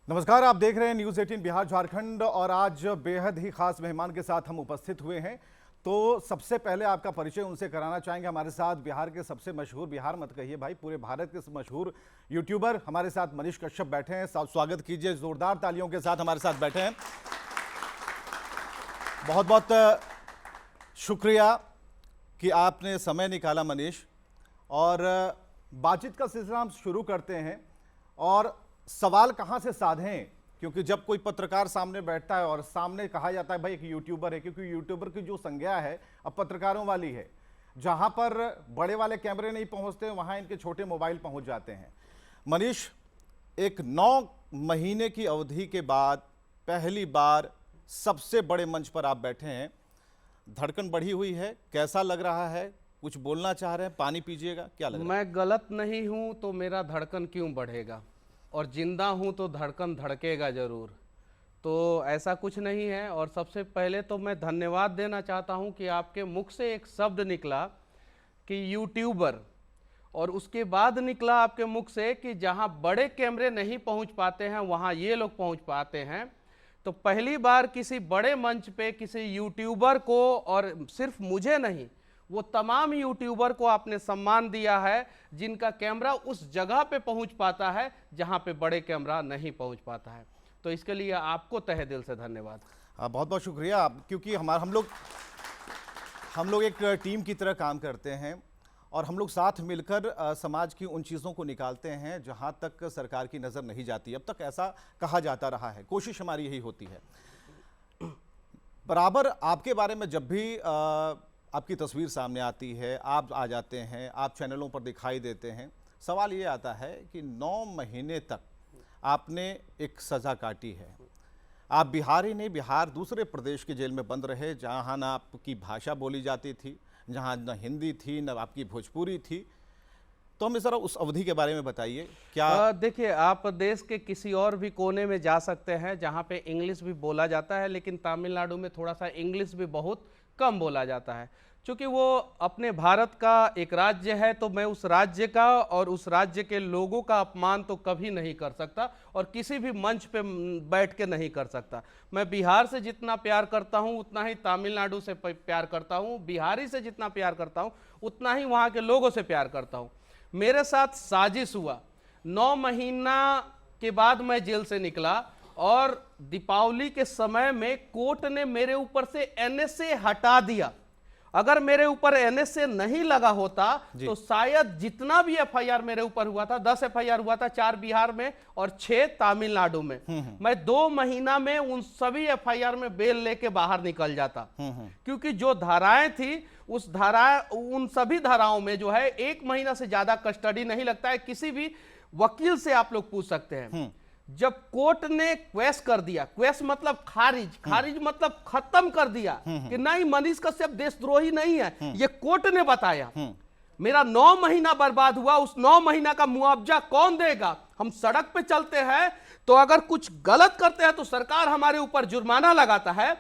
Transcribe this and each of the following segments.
नमस्कार, आप देख रहे हैं न्यूज़ 18 बिहार झारखंड और आज बेहद ही खास मेहमान के साथ हम उपस्थित हुए हैं। तो सबसे पहले आपका परिचय उनसे कराना चाहेंगे। हमारे साथ बिहार के सबसे मशहूर, बिहार मत कहिए भाई, पूरे भारत के मशहूर यूट्यूबर हमारे साथ मनीष कश्यप बैठे हैं। स्वागत कीजिए, जोरदार तालियों के साथ हमारे साथ बैठे हैं। बहुत बहुत शुक्रिया कि आपने समय निकाला मनीष। और बातचीत का सिलसिला हम शुरू करते हैं। और सवाल कहां से साधें, क्योंकि जब कोई पत्रकार सामने बैठता है और सामने कहा जाता है भाई एक यूट्यूबर है, क्योंकि यूट्यूबर की जो संज्ञा है अब पत्रकारों वाली है। जहां पर बड़े वाले कैमरे नहीं पहुंचते वहां इनके छोटे मोबाइल पहुंच जाते हैं। मनीष, एक 9 महीने की अवधि के बाद पहली बार सबसे बड़े मंच पर आप बैठे हैं। धड़कन बढ़ी हुई है, कैसा लग रहा है? कुछ बोलना चाह रहे हैं? पानी पीजिएगा, क्या लग रहा है? मैं गलत नहीं हूं तो मेरा धड़कन क्यों बढ़ेगा, और जिंदा हूं तो धड़कन धड़केगा जरूर। तो ऐसा कुछ नहीं है। और सबसे पहले तो मैं धन्यवाद देना चाहता हूं कि आपके मुख से एक शब्द निकला कि यूट्यूबर, और उसके बाद निकला आपके मुख से कि जहां बड़े कैमरे नहीं पहुंच पाते हैं वहां ये लोग पहुंच पाते हैं। तो पहली बार किसी बड़े मंच पे किसी यूट्यूबर को, और सिर्फ मुझे नहीं, वो तमाम यूट्यूबर को आपने सम्मान दिया है जिनका कैमरा उस जगह पे पहुंच पाता है जहां पे बड़े कैमरा नहीं पहुंच पाता है। तो इसके लिए आपको तहे दिल से धन्यवाद। बहुत बहुत शुक्रिया आप, क्योंकि हम लोग एक टीम की तरह काम करते हैं और हम लोग साथ मिलकर समाज की उन चीज़ों को निकालते हैं जहां तक सरकार की नज़र नहीं जाती। अब तक ऐसा कहा जाता रहा है, कोशिश हमारी यही होती है। बराबर आपके बारे में जब भी आपकी तस्वीर सामने आती है, आप आ जाते हैं, आप चैनलों पर दिखाई देते हैं, सवाल ये आता है कि 9 महीने तक आपने एक सज़ा काटी है। आप बिहार ही नहीं, बिहार दूसरे प्रदेश के जेल में बंद रहे जहाँ ना आपकी भाषा बोली जाती थी, जहाँ न हिंदी थी न आपकी भोजपुरी थी। तो हमें ज़रा उस अवधि के बारे में बताइए। क्या देखिए, आप देश के किसी और भी कोने में जा सकते हैं जहां पे इंग्लिश भी बोला जाता है, लेकिन तमिलनाडु में थोड़ा सा इंग्लिश भी बहुत कम बोला जाता है। क्योंकि वो अपने भारत का एक राज्य है, तो मैं उस राज्य का और उस राज्य के लोगों का अपमान तो कभी नहीं कर सकता और किसी भी मंच पे बैठ के नहीं कर सकता। मैं बिहार से जितना प्यार करता हूं उतना ही तमिलनाडु से प्यार करता हूं, बिहारी से जितना प्यार करता हूं उतना ही वहां के लोगों से प्यार करता हूं। मेरे साथ साजिश हुआ, 9 महीना के बाद मैं जेल से निकला और दीपावली के समय में कोर्ट ने मेरे ऊपर से एनएसए हटा दिया। अगर मेरे ऊपर एनएसए नहीं लगा होता तो शायद जितना भी एफआईआर मेरे ऊपर हुआ था, 10 एफआईआर हुआ था, 4 बिहार में और 6 तमिलनाडु में, मैं 2 महीना में उन सभी एफआईआर में बेल लेके बाहर निकल जाता। क्योंकि जो धाराएं थी उन सभी धाराओं में जो है 1 महीना से ज्यादा कस्टडी नहीं लगता है। किसी भी वकील से आप लोग पूछ सकते हैं। जब कोर्ट ने क्वेश कर दिया, क्वेश मतलब खारिज मतलब खत्म कर दिया कि नहीं, मनीष कश्यप देशद्रोही नहीं है, ये कोर्ट ने बताया। मेरा 9 महीना बर्बाद हुआ। उस 9 महीना का मुआवजा कौन देगा? हम सड़क पे चलते हैं तो अगर कुछ गलत करते हैं तो सरकार हमारे ऊपर जुर्माना लगाता है।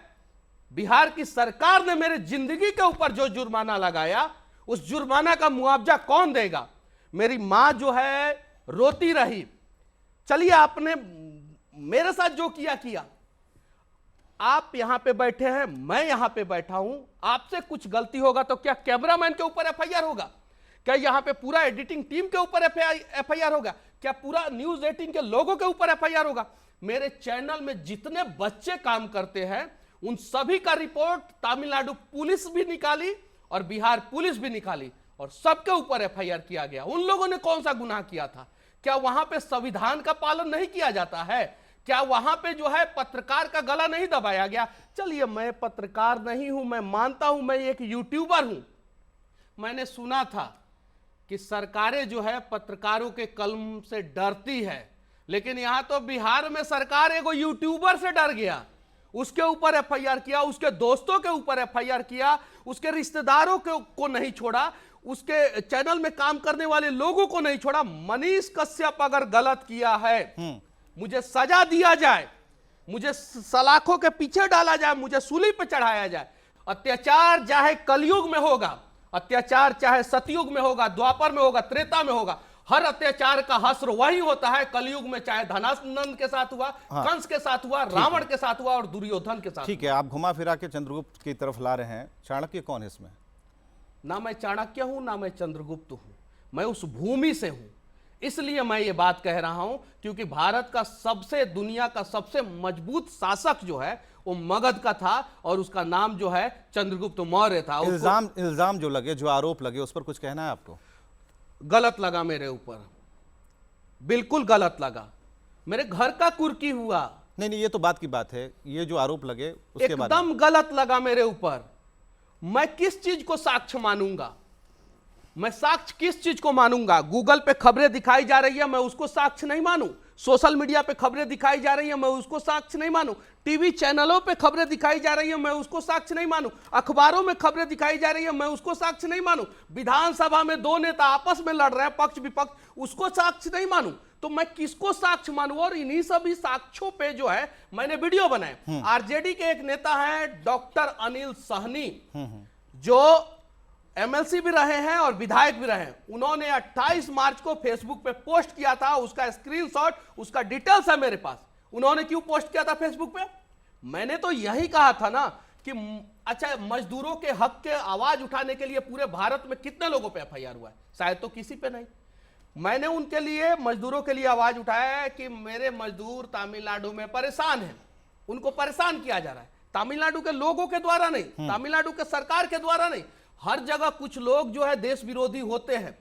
बिहार की सरकार ने मेरे जिंदगी के ऊपर जो जुर्माना लगाया, उस जुर्माना का मुआवजा कौन देगा? मेरी मां जो है रोती रही। चलिए, आपने मेरे साथ जो किया, आप यहां पे बैठे हैं, मैं यहां पे बैठा हूं, आपसे कुछ गलती होगा तो क्या कैमरामैन के ऊपर एफआईआर होगा? क्या यहां पे पूरा एडिटिंग टीम के ऊपर एफआईआर होगा? क्या पूरा न्यूज़ 18 के लोगों के ऊपर एफआईआर होगा? मेरे चैनल में जितने बच्चे काम करते हैं उन सभी का रिपोर्ट तमिलनाडु पुलिस भी निकाली और बिहार पुलिस भी निकाली और सबके ऊपर एफआईआर किया गया। उन लोगों ने कौन सा गुनाह किया था? क्या वहां पे संविधान का पालन नहीं किया जाता है? क्या वहां पे जो है पत्रकार का गला नहीं दबाया गया? चलिए, मैं पत्रकार नहीं हूं, मैं मानता हूं मैं एक यूट्यूबर हूं। मैंने सुना था कि सरकारें जो है पत्रकारों के कलम से डरती है, लेकिन यहां तो बिहार में सरकार एगो यूट्यूबर से डर गया, उसके ऊपर एफआईआर किया, उसके दोस्तों के ऊपर एफआईआर किया, उसके रिश्तेदारों को नहीं छोड़ा, उसके चैनल में काम करने वाले लोगों को नहीं छोड़ा। मनीष कश्यप अगर गलत किया है, मुझे सजा दिया जाए, मुझे सलाखों के पीछे डाला जाए, मुझे सूली पे चढ़ाया जाए। अत्याचार चाहे कलयुग में होगा, अत्याचार चाहे सतयुग में होगा, द्वापर में होगा, त्रेता में होगा, हर अत्याचार का हश्र वही होता है कलयुग में, चाहे धनानंद के साथ हुआ, कंस के साथ हुआ, रावण के साथ हुआ और दुर्योधन के साथ। ठीक है, आप घुमा फिरा के चंद्रगुप्त की तरफ ला रहे हैं। चाणक्य कौन है इसमें? ना मैं चाणक्य हूं ना मैं चंद्रगुप्त हूं, मैं उस भूमि से हूं। इसलिए मैं ये बात कह रहा हूं क्योंकि भारत का दुनिया का सबसे मजबूत शासक जो है वो मगध का था और उसका नाम जो है चंद्रगुप्त मौर्य था। इल्जाम जो लगे, जो आरोप लगे, उस पर कुछ कहना है आपको? गलत लगा मेरे ऊपर, बिल्कुल गलत लगा। मेरे घर का कुर्की हुआ। नहीं, ये तो बात की बात है, ये जो आरोप लगे उसके बाद एकदम गलत लगा मेरे ऊपर। मैं किस चीज को साक्ष्य मानूंगा? मैं साक्ष्य किस चीज को मानूंगा? गूगल पे खबरें दिखाई जा रही है, मैं उसको साक्ष्य नहीं मानूं। सोशल मीडिया पे खबरें दिखाई जा रही है, मैं उसको साक्ष्य नहीं मानूं। टीवी चैनलों पे खबरें दिखाई जा रही है, मैं उसको साक्ष्य नहीं मानूं। अखबारों में खबरें दिखाई जा रही है, मैं उसको साक्ष्य नहीं मानूं। विधानसभा में दो नेता आपस में लड़ रहे हैं, पक्ष विपक्ष, उसको साक्ष्य नहीं मानूं। तो मैं किसको साक्ष्य मानूं? और इन्हीं सभी साक्ष्यों पे जो है मैंने वीडियो बनाए। आरजेडी के एक नेता है डॉक्टर अनिल सहनी, जो एमएलसी भी रहे हैं और विधायक भी रहे हैं। उन्होंने 28 मार्च को फेसबुक पे पोस्ट किया था, उसका स्क्रीनशॉट, उसका डिटेल्स है मेरे पास। उन्होंने क्यों पोस्ट किया था फेसबुक पे? मैंने तो यही कहा था ना कि अच्छा, मजदूरों के हक के आवाज उठाने के लिए पूरे भारत में कितने लोगों पे एफआईआर हुआ है? शायद तो किसी पे नहीं। मैंने उनके लिए, मजदूरों के लिए आवाज उठाया है कि मेरे मजदूर तमिलनाडु में परेशान हैं, उनको परेशान किया जा रहा है। तमिलनाडु के लोगों के द्वारा नहीं, तमिलनाडु के सरकार के द्वारा नहीं, हर जगह कुछ लोग जो है देश विरोधी होते हैं,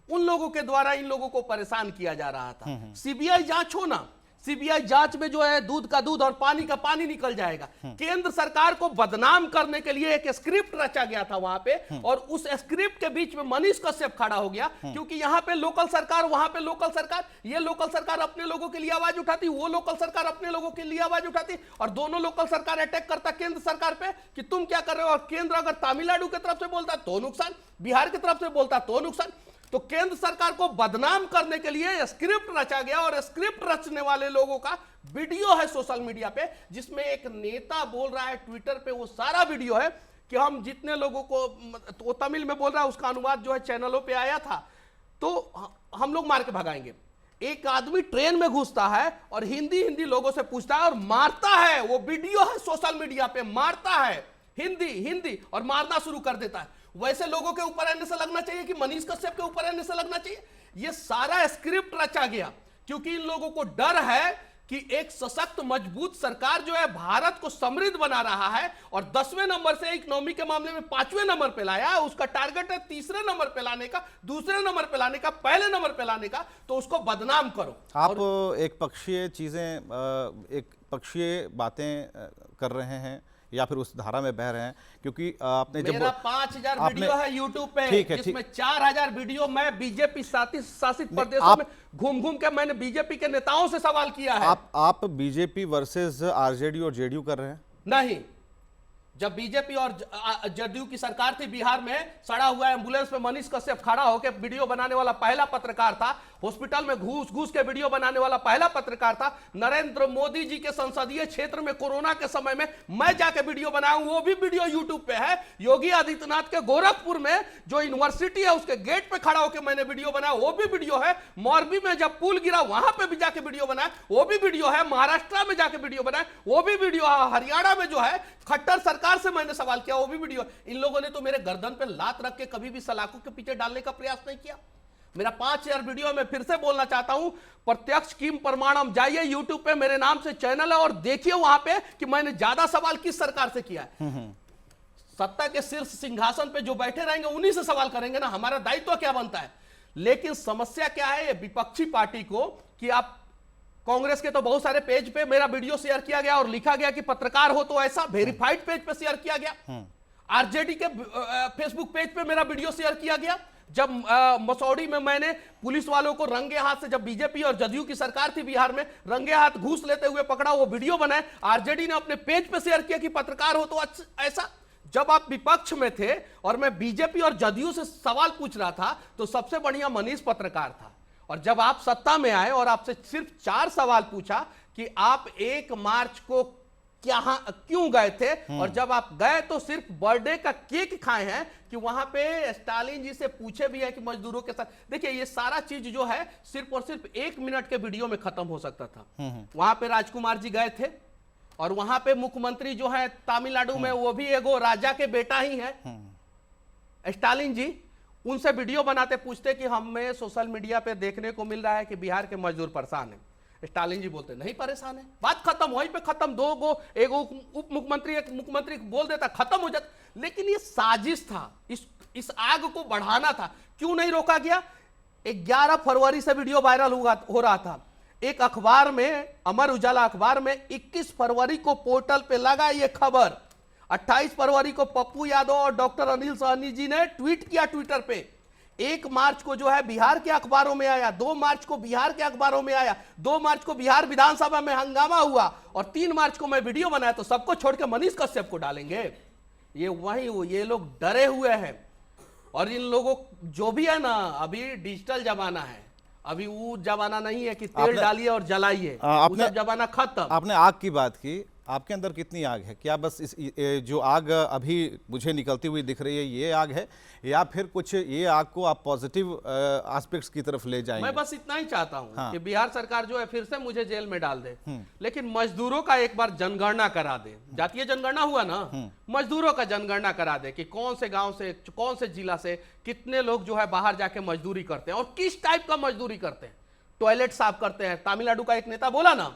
उन लोगों के द्वारा इन लोगों को परेशान किया जा रहा था। सीबीआई जांच हो ना, सीबीआई जांच में जो है दूध का दूध और पानी का पानी निकल जाएगा। केंद्र सरकार को बदनाम करने के लिए एक स्क्रिप्ट रचा गया था वहां पे, और उस स्क्रिप्ट के बीच में मनीष कश्यप खड़ा हो गया, क्योंकि यहां पे लोकल सरकार, वहां पे लोकल सरकार, ये लोकल सरकार अपने लोगों के लिए आवाज उठाती, वो लोकल सरकार अपने लोगों के लिए आवाज उठाती, और दोनों लोकल सरकार अटैक करता केंद्र सरकार पे कि तुम क्या कर रहे हो। और केंद्र अगर तमिलनाडु की तरफ से बोलता तो नुकसान, बिहार की तरफ से बोलता तो नुकसान। तो केंद्र सरकार को बदनाम करने के लिए स्क्रिप्ट रचा गया, और स्क्रिप्ट रचने वाले लोगों का वीडियो है सोशल मीडिया पे, जिसमें एक नेता बोल रहा है ट्विटर पे, वो सारा वीडियो है कि हम जितने लोगों को, वो तमिल में बोल रहा है, उसका अनुवाद जो है चैनलों पे आया था, तो हम लोग मार के भगाएंगे। एक आदमी ट्रेन में घुसता है और हिंदी लोगों से पूछता है और मारता है। वो वीडियो है सोशल मीडिया पे, मारता है हिंदी और मारना शुरू कर देता है। वैसे लोगों के ऊपर ऐसे लगना चाहिए कि मनीष कश्यप के ऊपर ऐसे लगना चाहिए? ये सारा स्क्रिप्ट रचा गया क्योंकि इन लोगों को डर है कि एक सशक्त मजबूत सरकार जो है भारत को समृद्ध बना रहा है, और 10वें नंबर से इकोनॉमी के मामले में 5वें नंबर पे लाया है। उसका टारगेट है 3रे नंबर पे लाने का, 2रे नंबर पे लाने का, पहले नंबर पे लाने का। तो उसको बदनाम करो। आप एक पक्षीय चीजें, एक पक्षीय बातें कर रहे हैं या फिर उस धारा में बह रहे हैं? क्योंकि आपने जब मेरा 5000 वीडियो है यूट्यूब पे, जिसमें 4000 वीडियो मैं बीजेपी शासित प्रदेशों में घूम के मैंने बीजेपी के नेताओं से सवाल किया है। आप बीजेपी वर्सेस आरजेडी और जेडीयू कर रहे हैं? नहीं, जब बीजेपी और जदयू की सरकार थी बिहार में, सड़ा हुआ एम्बुलेंस पे मनीष कश्यप खड़ा होकर वीडियो बनाने वाला पहला पत्रकार था। हॉस्पिटल में घूस के वीडियो बनाने वाला पहला पत्रकार था। नरेंद्र मोदी जी के संसदीय क्षेत्र में कोरोना के समय में मैं जाके वीडियो बनाया हूं, वो भी वीडियो यूट्यूब पे है। योगी आदित्यनाथ के गोरखपुर में जो यूनिवर्सिटी है उसके गेट पे खड़ा होकर मैंने वीडियो बनाया, वो भी वीडियो है। मोरबी में जब पुल गिरा वहां पे भी जाके वीडियो बनाया, वो भी वीडियो है। महाराष्ट्र में जाके वीडियो बनाया, वो भी वीडियो है। हरियाणा में जो है खट्टर सरकार से मैंने सवाल किया, वो भी वीडियो। इन लोगों ने तो मेरे गर्दन पे लात रख के कभी भी सलाखों के पीछे डालने का प्रयास नहीं किया। मेरा 5000 वीडियो में फिर से बोलना चाहता हूं, प्रत्यक्ष किम प्रमाणम, जाइए यूट्यूब पे, मेरे नाम से चैनल है, और देखिए वहां पे कि मैंने ज्यादा सवाल किस सरकार से किया है। सत्ता के शीर्ष सिंहासन पे जो बैठे रहेंगे उन्हीं से सवाल करेंगे ना, हमारा दायित्व क्या बनता है। लेकिन समस्या क्या है विपक्षी पार्टी को कि आप कांग्रेस के तो बहुत सारे पेज पे मेरा वीडियो शेयर किया गया और लिखा गया कि पत्रकार हो तो ऐसा, वेरीफाइड पेज पे शेयर किया गया। आरजेडी के फेसबुक पेज पे मेरा वीडियो शेयर किया गया। जब मसौड़ी में मैंने पुलिस वालों को रंगे हाथ से, जब बीजेपी और जदयू की सरकार थी बिहार में, रंगे हाथ घूस लेते हुए पकड़ा, वो वीडियो बनाए, आरजेडी ने अपने पेज पे शेयर किया कि पत्रकार हो तो ऐसा। जब आप विपक्ष में थे और मैं बीजेपी और जदयू से सवाल पूछ रहा था तो सबसे बढ़िया मनीष पत्रकार था। और जब आप सत्ता में आए और आपसे सिर्फ 4 सवाल पूछा कि आप 1 मार्च को क्यों गए थे, और जब आप गए तो सिर्फ बर्थडे का केक खाए हैं कि वहां पे स्टालिन जी से पूछे भी है कि मजदूरों के साथ। देखिए ये सारा चीज जो है सिर्फ और सिर्फ 1 मिनट के वीडियो में खत्म हो सकता था। वहां पे राजकुमार जी गए थे और वहां पे मुख्यमंत्री जो है तमिलनाडु में वो भी एगो राजा के बेटा ही है स्टालिन जी, उनसे वीडियो बनाते पूछते कि हमें सोशल मीडिया पे देखने को मिल रहा है कि बिहार के मजदूर परेशान हैं। स्टालिन जी बोलते नहीं परेशान है, बात खत्म, वहीं पे खत्म। एक उप मुख्यमंत्री एक मुख्यमंत्री बोल देता, खत्म हो जाता। लेकिन ये साजिश था, इस आग को बढ़ाना था। क्यों नहीं रोका गया? 11 फरवरी से वीडियो वायरल हो रहा था। एक अखबार में, अमर उजाला अखबार में 21 फरवरी को पोर्टल पे लगा ये खबर। 28 फरवरी को पप्पू यादव और डॉक्टर अनिल सहनी जी ने ट्वीट किया ट्विटर पे। 1 मार्च को जो है बिहार के अखबारों में आया, 2 मार्च को बिहार के अखबारों में आया, 2 मार्च को बिहार विधानसभा में हंगामा हुआ, और 3 मार्च को मैं वीडियो बनाया। तो सबको छोड़ के मनीष कश्यप को डालेंगे? ये लोग डरे हुए हैं। और इन लोगों जो भी है ना, अभी डिजिटल जमाना है, अभी वो जमाना नहीं है कि तेल डालिए और जलाइए, वो सब जमाना खत्म। आपने आग की बात की, आपके अंदर कितनी आग है? क्या बस जो आग अभी मुझे निकलती हुई दिख रही है ये आग है, या फिर कुछ ये आग को आप पॉजिटिव एस्पेक्ट्स की तरफ ले जाएंगे? मैं बस इतना ही चाहता हूं कि बिहार सरकार जो है फिर से मुझे जेल में डाल दे, लेकिन मजदूरों का एक बार जनगणना करा दे। जातीय जनगणना हुआ ना, मजदूरों का जनगणना करा दे कि कौन से गांव से, कौन से जिला से कितने लोग जो है बाहर जाके मजदूरी करते हैं और किस टाइप का मजदूरी करते हैं। टॉयलेट साफ करते हैं। तमिलनाडु का एक नेता बोला ना,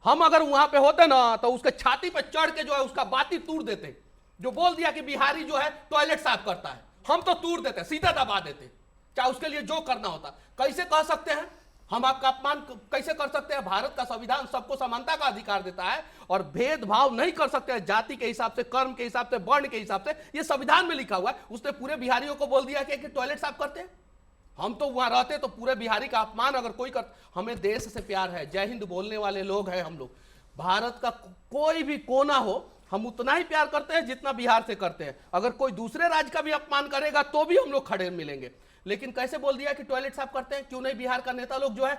हम अगर वहां पे होते ना तो उसके छाती पे चढ़ के जो है उसका बाती तोड़ देते। जो बोल दिया कि बिहारी जो है टॉयलेट साफ करता है, हम तो तोड़ देते, सीधा दबा देते, चाहे उसके लिए जो करना होता। कैसे कह सकते हैं हम आपका अपमान कैसे कर सकते हैं? भारत का संविधान सबको समानता का अधिकार देता है और भेदभाव नहीं कर सकते हैं जाति के हिसाब से, कर्म के हिसाब से, वर्ण के हिसाब से। ये संविधान में लिखा हुआ है। उसने पूरे बिहारियों को बोल दिया कि टॉयलेट साफ करते हैं। हम तो वहां रहते तो पूरे बिहारी का अपमान अगर कोई कर। हमें देश से प्यार है, जय हिंद बोलने वाले लोग हैं हम लोग। भारत का कोई भी कोना हो हम उतना ही प्यार करते हैं जितना बिहार से करते हैं। अगर कोई दूसरे राज्य का भी अपमान करेगा तो भी हम लोग खड़े मिलेंगे। लेकिन कैसे बोल दिया कि टॉयलेट साफ करते हैं? क्यों नहीं बिहार का नेता लोग जो है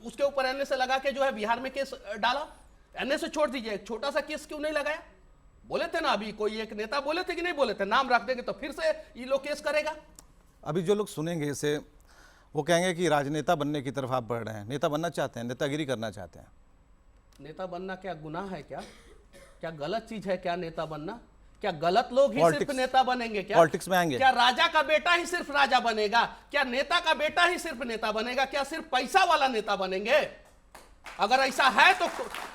उसके ऊपर एनए से लगा के जो है बिहार में केस डाला? एनए से छोड़ दीजिए, एक छोटा सा केस क्यों नहीं लगाया? बोले थे ना, अभी कोई एक नेता बोले थे कि नहीं बोले थे, नाम रख देंगे तो फिर से ये लोग केस करेगा। अभी जो लोग सुनेंगे इसे वो कहेंगे कि राजनेता बनने की तरफ आप बढ़ रहे हैं, नेता बनना चाहते हैं, नेतागिरी करना चाहते हैं। नेता बनना क्या गुनाह है? क्या गलत चीज है? क्या नेता बनना? क्या गलत लोग ही सिर्फ नेता बनेंगे? क्या पॉलिटिक्स में आएंगे? क्या राजा का बेटा ही सिर्फ राजा बनेगा? क्या नेता का बेटा ही सिर्फ नेता बनेगा? क्या सिर्फ पैसा वाला नेता बनेंगे? अगर ऐसा है तो,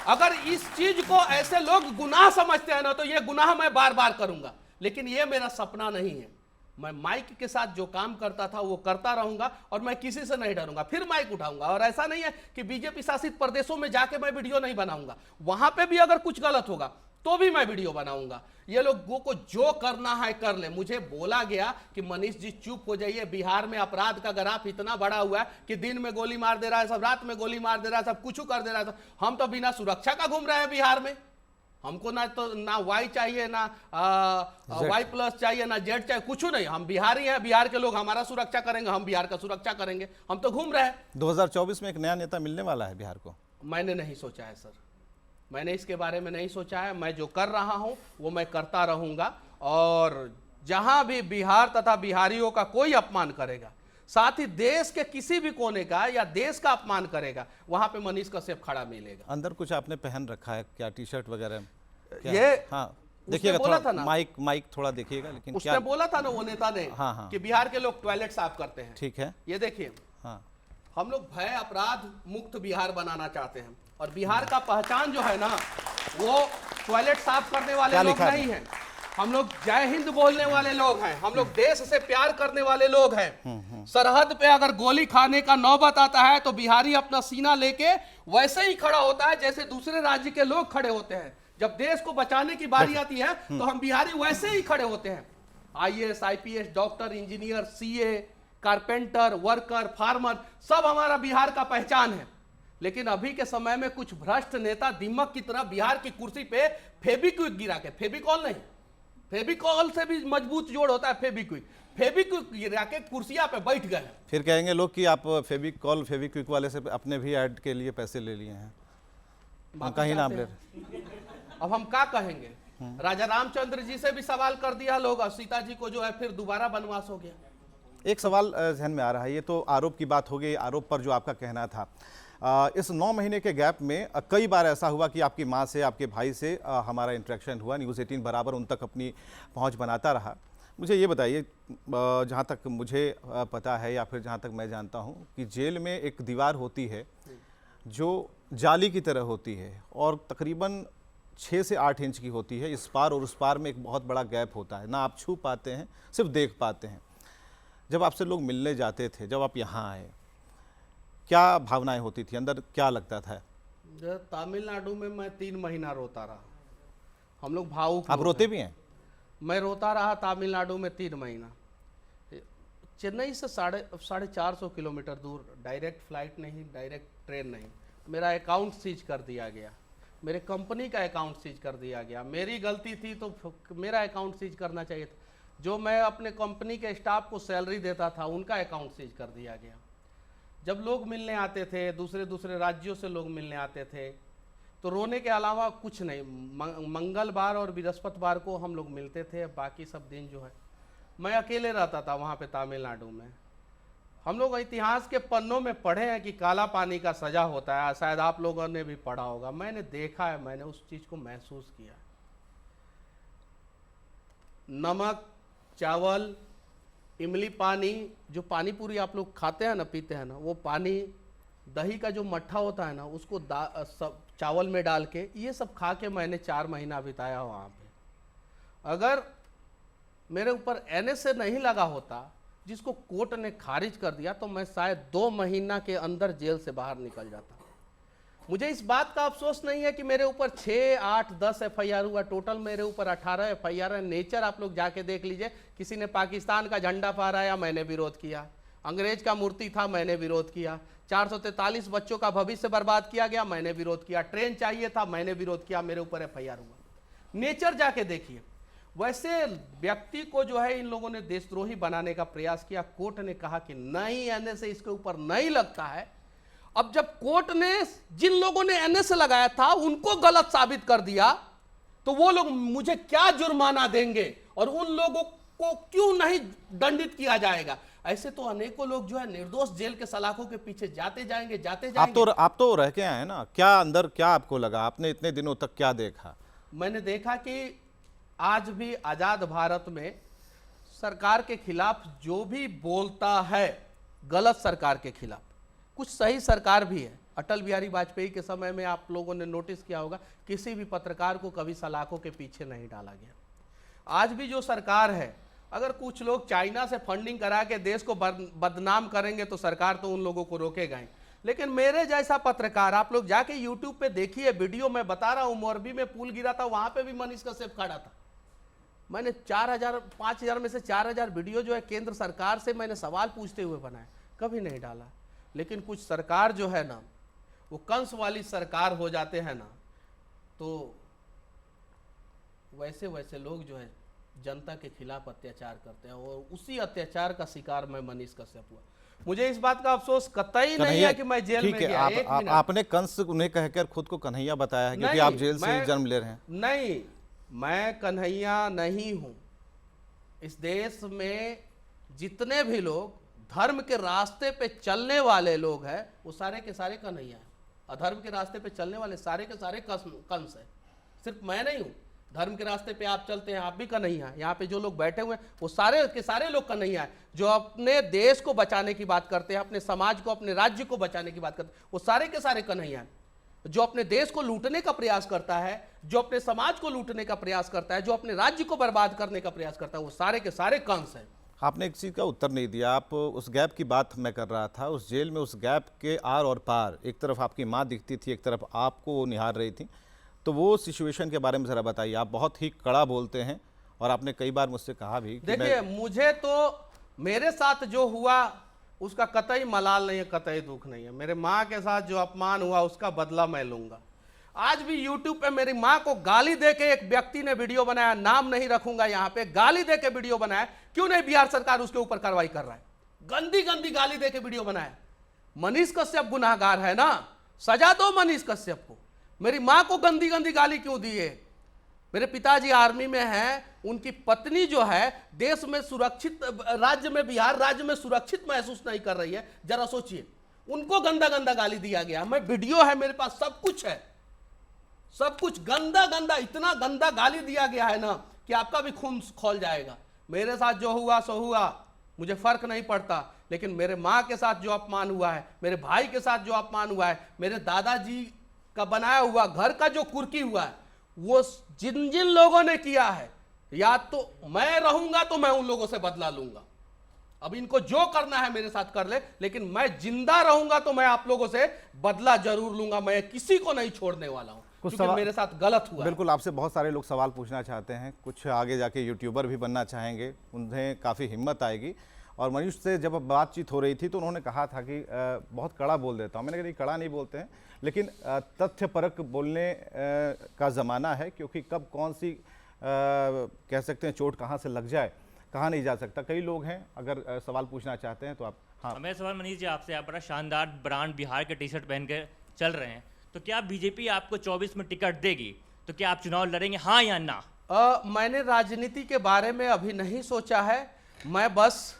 अगर इस चीज को ऐसे लोग गुनाह समझते हैं ना, तो ये गुनाह मैं बार बार करूंगा। लेकिन ये मेरा सपना नहीं है। मैं माइक के साथ जो काम करता था वो करता रहूंगा और मैं किसी से नहीं डरूंगा। फिर माइक उठाऊंगा। और ऐसा नहीं है कि बीजेपी शासित प्रदेशों में जाके मैं वीडियो नहीं बनाऊंगा, वहां पे भी अगर कुछ गलत होगा तो भी मैं वीडियो बनाऊंगा। ये लोगों को जो करना है कर ले। मुझे बोला गया कि मनीष जी चुप हो जाइए, बिहार में अपराध का ग्राफ इतना बड़ा हुआ है कि दिन में गोली मार दे रहा है सब, रात में गोली मार दे रहा है सब, कुछ कर दे रहा है। हम तो बिना सुरक्षा का घूम रहे हैं बिहार में। हमको ना वाई चाहिए, ना वाई प्लस चाहिए, ना जेड चाहिए, कुछ नहीं। हम बिहारी हैं, बिहार के लोग हमारा सुरक्षा करेंगे, हम बिहार का सुरक्षा करेंगे। हम तो घूम रहे हैं। 2024 में एक नया नेता मिलने वाला है बिहार को। मैंने नहीं सोचा है सर, मैंने इसके बारे में नहीं सोचा है। मैं जो कर रहा हूं वो मैं करता रहूंगा। और जहां भी बिहार तथा बिहारियों का कोई अपमान करेगा, साथ ही देश के किसी भी कोने का या देश का अपमान करेगा, वहां पे मनीष कश्यप खड़ा मिलेगा। अंदर कुछ आपने पहन रखा है क्या? टी शर्ट वगैरह? ये हाँ देखिएगा थोड़ा, माइक थोड़ा देखिएगा। लेकिन उसने क्या बोला था ना वो नेता ने, हाँ। कि बिहार के लोग टॉयलेट साफ करते हैं। ठीक है, ये देखिए, हाँ, हम लोग भय अपराध मुक्त बिहार बनाना चाहते हैं। और बिहार का पहचान जो है ना, वो टॉयलेट साफ करने वाले लोग नहीं है। हम लोग जय हिंद बोलने वाले लोग हैं। हम लोग देश से प्यार करने वाले लोग हैं। सरहद पे अगर गोली खाने का नौबत आता है तो बिहारी अपना सीना लेके वैसे ही खड़ा होता है जैसे दूसरे राज्य के लोग खड़े होते हैं। जब देश को बचाने की बारी आती है तो हम बिहारी वैसे ही खड़े होते हैं। IAS, IPS, doctor, engineer, CA, carpenter, worker, farmer, सब हमारा बिहार का पहचान है। लेकिन अभी के समय में कुछ भ्रष्ट नेता दीमक की तरह बिहार की कुर्सी पे फेविक्विक गिरा के, फेविकॉल नहीं, फेविकॉल से भी मजबूत जोड़ होता है फेविक्विक गिरा के कुर्सियां पे बैठ गए। फिर कहेंगे लोग कि आप फेविक्विक वाले से अपने भी ऐड के लिए पैसे ले लिए हैं। कहीं नाम ले रहे अब हम क्या कहेंगे? राजा रामचंद्र जी से भी सवाल कर दिया लोग, और सीता जी को जो है फिर दोबारा वनवास हो गया। एक सवाल जहन में आ रहा है, ये तो आरोप की बात हो गई, आरोप पर जो आपका कहना था, इस 9 महीने के गैप में कई बार ऐसा हुआ कि आपकी माँ से, आपके भाई से हमारा इंटरेक्शन हुआ, न्यूज़ 18 बराबर उन तक अपनी पहुँच बनाता रहा। मुझे ये बताइए, जहाँ तक मुझे पता है या फिर जहाँ तक मैं जानता हूँ कि जेल में एक दीवार होती है जो जाली की तरह होती है और तकरीबन 6 से 8 इंच की होती है। इस पार और उस पार में एक बहुत बड़ा गैप होता है, ना आप छू पाते हैं, सिर्फ देख पाते हैं। जब आपसे लोग मिलने जाते थे, जब आप यहाँ आए, क्या भावनाएं होती थी अंदर, क्या लगता था? तमिलनाडु में मैं 3 महीना रोता रहा। हम लोग भावुक, आप रोते भी हैं? मैं रोता रहा तमिलनाडु में 3 महीना। चेन्नई से 450 किलोमीटर दूर, डायरेक्ट फ्लाइट नहीं, डायरेक्ट ट्रेन नहीं। मेरा अकाउंट सीज कर दिया गया, मेरे कंपनी का अकाउंट सीज कर दिया गया। मेरी गलती थी तो मेरा अकाउंट सीज करना चाहिए था। जो मैं अपने कंपनी के स्टाफ को सैलरी देता था उनका अकाउंट सीज कर दिया गया। जब लोग मिलने आते थे, दूसरे दूसरे राज्यों से लोग मिलने आते थे, तो रोने के अलावा कुछ नहीं। मंगलवार और बृहस्पतिवार को हम लोग मिलते थे, बाकी सब दिन जो है मैं अकेले रहता था वहाँ पे तमिलनाडु में। हम लोग इतिहास के पन्नों में पढ़े हैं कि काला पानी का सजा होता है, शायद आप लोगों ने भी पढ़ा होगा। मैंने देखा है, मैंने उस चीज़ को महसूस किया। नमक, चावल, इमली पानी, जो पानी पूरी आप लोग खाते हैं ना, पीते हैं ना, वो पानी, दही का जो मट्ठा होता है ना, उसको सब चावल में डाल के, ये सब खा के मैंने 4 महीना बिताया वहाँ पे। अगर मेरे ऊपर NSA नहीं लगा होता, जिसको कोर्ट ने खारिज कर दिया, तो मैं शायद 2 महीना के अंदर जेल से बाहर निकल जाता। मुझे इस बात का अफसोस नहीं है कि मेरे ऊपर 6, 8, 10 FIR हुआ। टोटल मेरे ऊपर 18 FIR है। नेचर आप लोग जाके देख लीजिए। किसी ने पाकिस्तान का झंडा फहराया, मैंने विरोध किया। अंग्रेज का मूर्ति था, मैंने विरोध किया। 443 बच्चों का भविष्य बर्बाद किया गया, मैंने विरोध किया। ट्रेन चाहिए था, मैंने विरोध किया, मेरे ऊपर FIR हुआ। नेचर जाके देखिए। वैसे व्यक्ति को जो है इन लोगों ने देशद्रोही बनाने का प्रयास किया। कोर्ट ने कहा कि नहीं, NSA इसके ऊपर नहीं लगता है। अब जब कोर्ट ने जिन लोगों ने NSA लगाया था उनको गलत साबित कर दिया, तो वो लोग मुझे क्या जुर्माना देंगे और उन लोगों को क्यों नहीं दंडित किया जाएगा? ऐसे तो अनेकों लोग जो है निर्दोष जेल के सलाखों के पीछे जाते जाएंगे, जाते जाएंगे। आप तो रह के आए ना, क्या अंदर क्या आपको लगा? आपने इतने दिनों तक क्या देखा? मैंने देखा कि आज भी आजाद भारत में सरकार के खिलाफ जो भी बोलता है, गलत सरकार के खिलाफ, कुछ सही सरकार भी है। अटल बिहारी वाजपेयी के समय में आप लोगों ने नोटिस किया होगा, किसी भी पत्रकार को कभी सलाखों के पीछे नहीं डाला गया। आज भी जो सरकार है, अगर कुछ लोग चाइना से फंडिंग करा के देश को बदनाम करेंगे तो सरकार तो उन लोगों को रोकेगा ही। लेकिन मेरे जैसा पत्रकार, आप लोग जाके यूट्यूब पे देखिए वीडियो, मैं बता रहा हूं, मोरबी में पुल गिरा था, वहां पे भी मनीष कश्यप खड़ा था। मैंने 5,000 में से 4,000 वीडियो जो है केंद्र सरकार से मैंने सवाल पूछते हुए बनाया, कभी नहीं डाला। लेकिन कुछ सरकार जो है ना, वो कंस वाली सरकार हो जाते हैं ना, तो वैसे वैसे लोग जो है जनता के खिलाफ अत्याचार करते हैं, और उसी अत्याचार का शिकार मैं मनीष कश्यप हुआ। मुझे इस बात का अफसोस कतई नहीं है कि मैं जेल में गया। आपने कंस उन्हें कहकर खुद को कन्हैया बताया है, क्योंकि आप जेल से जन्म ले रहे हैं। नहीं, मैं कन्हैया नहीं हूं। इस देश में जितने भी लोग धर्म के रास्ते पे चलने वाले लोग हैं, वो सारे के सारे कन्हैया हैं। अधर्म के रास्ते पे चलने वाले सारे के सारे कंस हैं। सिर्फ मैं नहीं हूं। धर्म के रास्ते पे आप चलते हैं, आप भी कन्हैया हैं। यहाँ पे जो लोग बैठे हुए हैं वो सारे के सारे लोग कन्हैया हैं। जो अपने देश को बचाने की बात करते हैं, अपने समाज को, अपने राज्य को बचाने की बात करते हैं, वो सारे के सारे कन्हैया हैं। जो अपने देश को लूटने का प्रयास करता है, जो अपने समाज को लूटने का प्रयास करता है, जो अपने राज्य को बर्बाद करने का प्रयास करता है, वो सारे के सारे कंस हैं। आपने एक चीज़ का उत्तर नहीं दिया। आप उस गैप की बात मैं कर रहा था, उस जेल में उस गैप के आर और पार, एक तरफ आपकी माँ दिखती थी, एक तरफ आपको वो निहार रही थी, तो वो सिचुएशन के बारे में ज़रा बताइए। आप बहुत ही कड़ा बोलते हैं और आपने कई बार मुझसे कहा भी। देखिए, मुझे तो मेरे साथ जो हुआ उसका कतई मलाल नहीं है, कतई दुख नहीं है। मेरे माँ के साथ जो अपमान हुआ उसका बदला मैं लूंगा। आज भी YouTube पे मेरी माँ को गाली देके एक व्यक्ति ने वीडियो बनाया, नाम नहीं रखूंगा यहाँ पे, गाली देके वीडियो बनाया। क्यों नहीं बिहार सरकार उसके ऊपर कार्रवाई कर रहा है? गंदी गंदी गाली देके वीडियो बनाया। मनीष कश्यप गुनाहगार है ना, सजा दो मनीष कश्यप को। मेरी माँ को गंदी गंदी गाली क्यों दी है? मेरे पिताजी आर्मी में हैं, उनकी पत्नी जो है देश में सुरक्षित, राज्य में, बिहार राज्य में सुरक्षित महसूस नहीं कर रही है। जरा सोचिए, उनको गंदा गंदा गाली दिया गया। मैं वीडियो है मेरे पास, सब कुछ है, सब कुछ गंदा गंदा, इतना गंदा गाली दिया गया है ना कि आपका भी खून खौल जाएगा। मेरे साथ जो हुआ सो हुआ, मुझे फर्क नहीं पड़ता, लेकिन मेरे माँ के साथ जो अपमान हुआ है, मेरे भाई के साथ जो अपमान हुआ है, मेरे दादाजी का बनाया हुआ घर का जो कुर्की हुआ है, वो जिन जिन लोगों ने किया है, या तो मैं रहूंगा तो मैं उन लोगों से बदला लूंगा। अब इनको जो करना है मेरे साथ कर ले, लेकिन मैं जिंदा रहूंगा तो मैं आप लोगों से बदला जरूर लूंगा। मैं किसी को नहीं छोड़ने वाला हूं, क्योंकि मेरे साथ गलत हुआ। बिल्कुल, आपसे बहुत सारे लोग सवाल पूछना चाहते हैं, कुछ आगे जाके यूट्यूबर भी बनना चाहेंगे, उन्हें काफ़ी हिम्मत आएगी। और मनीष से जब बातचीत हो रही थी तो उन्होंने कहा था कि बहुत कड़ा बोल देता हूँ। मैंने कहा कड़ा नहीं बोलते हैं, लेकिन तथ्यपरक बोलने का ज़माना है, क्योंकि कब कौन सी कह सकते हैं चोट कहाँ से लग जाए कहा नहीं जा सकता। कई लोग हैं, अगर सवाल पूछना चाहते हैं तो आप। हाँ, मेरा सवाल मनीष जी आपसे, आप बड़ा शानदार ब्रांड बिहार के टी शर्ट पहन के चल रहे हैं, तो क्या बीजेपी आपको 24 में टिकट देगी? तो क्या आप चुनाव लड़ेंगे, हाँ या ना? मैंने राजनीति के बारे में अभी नहीं सोचा है। मैं बस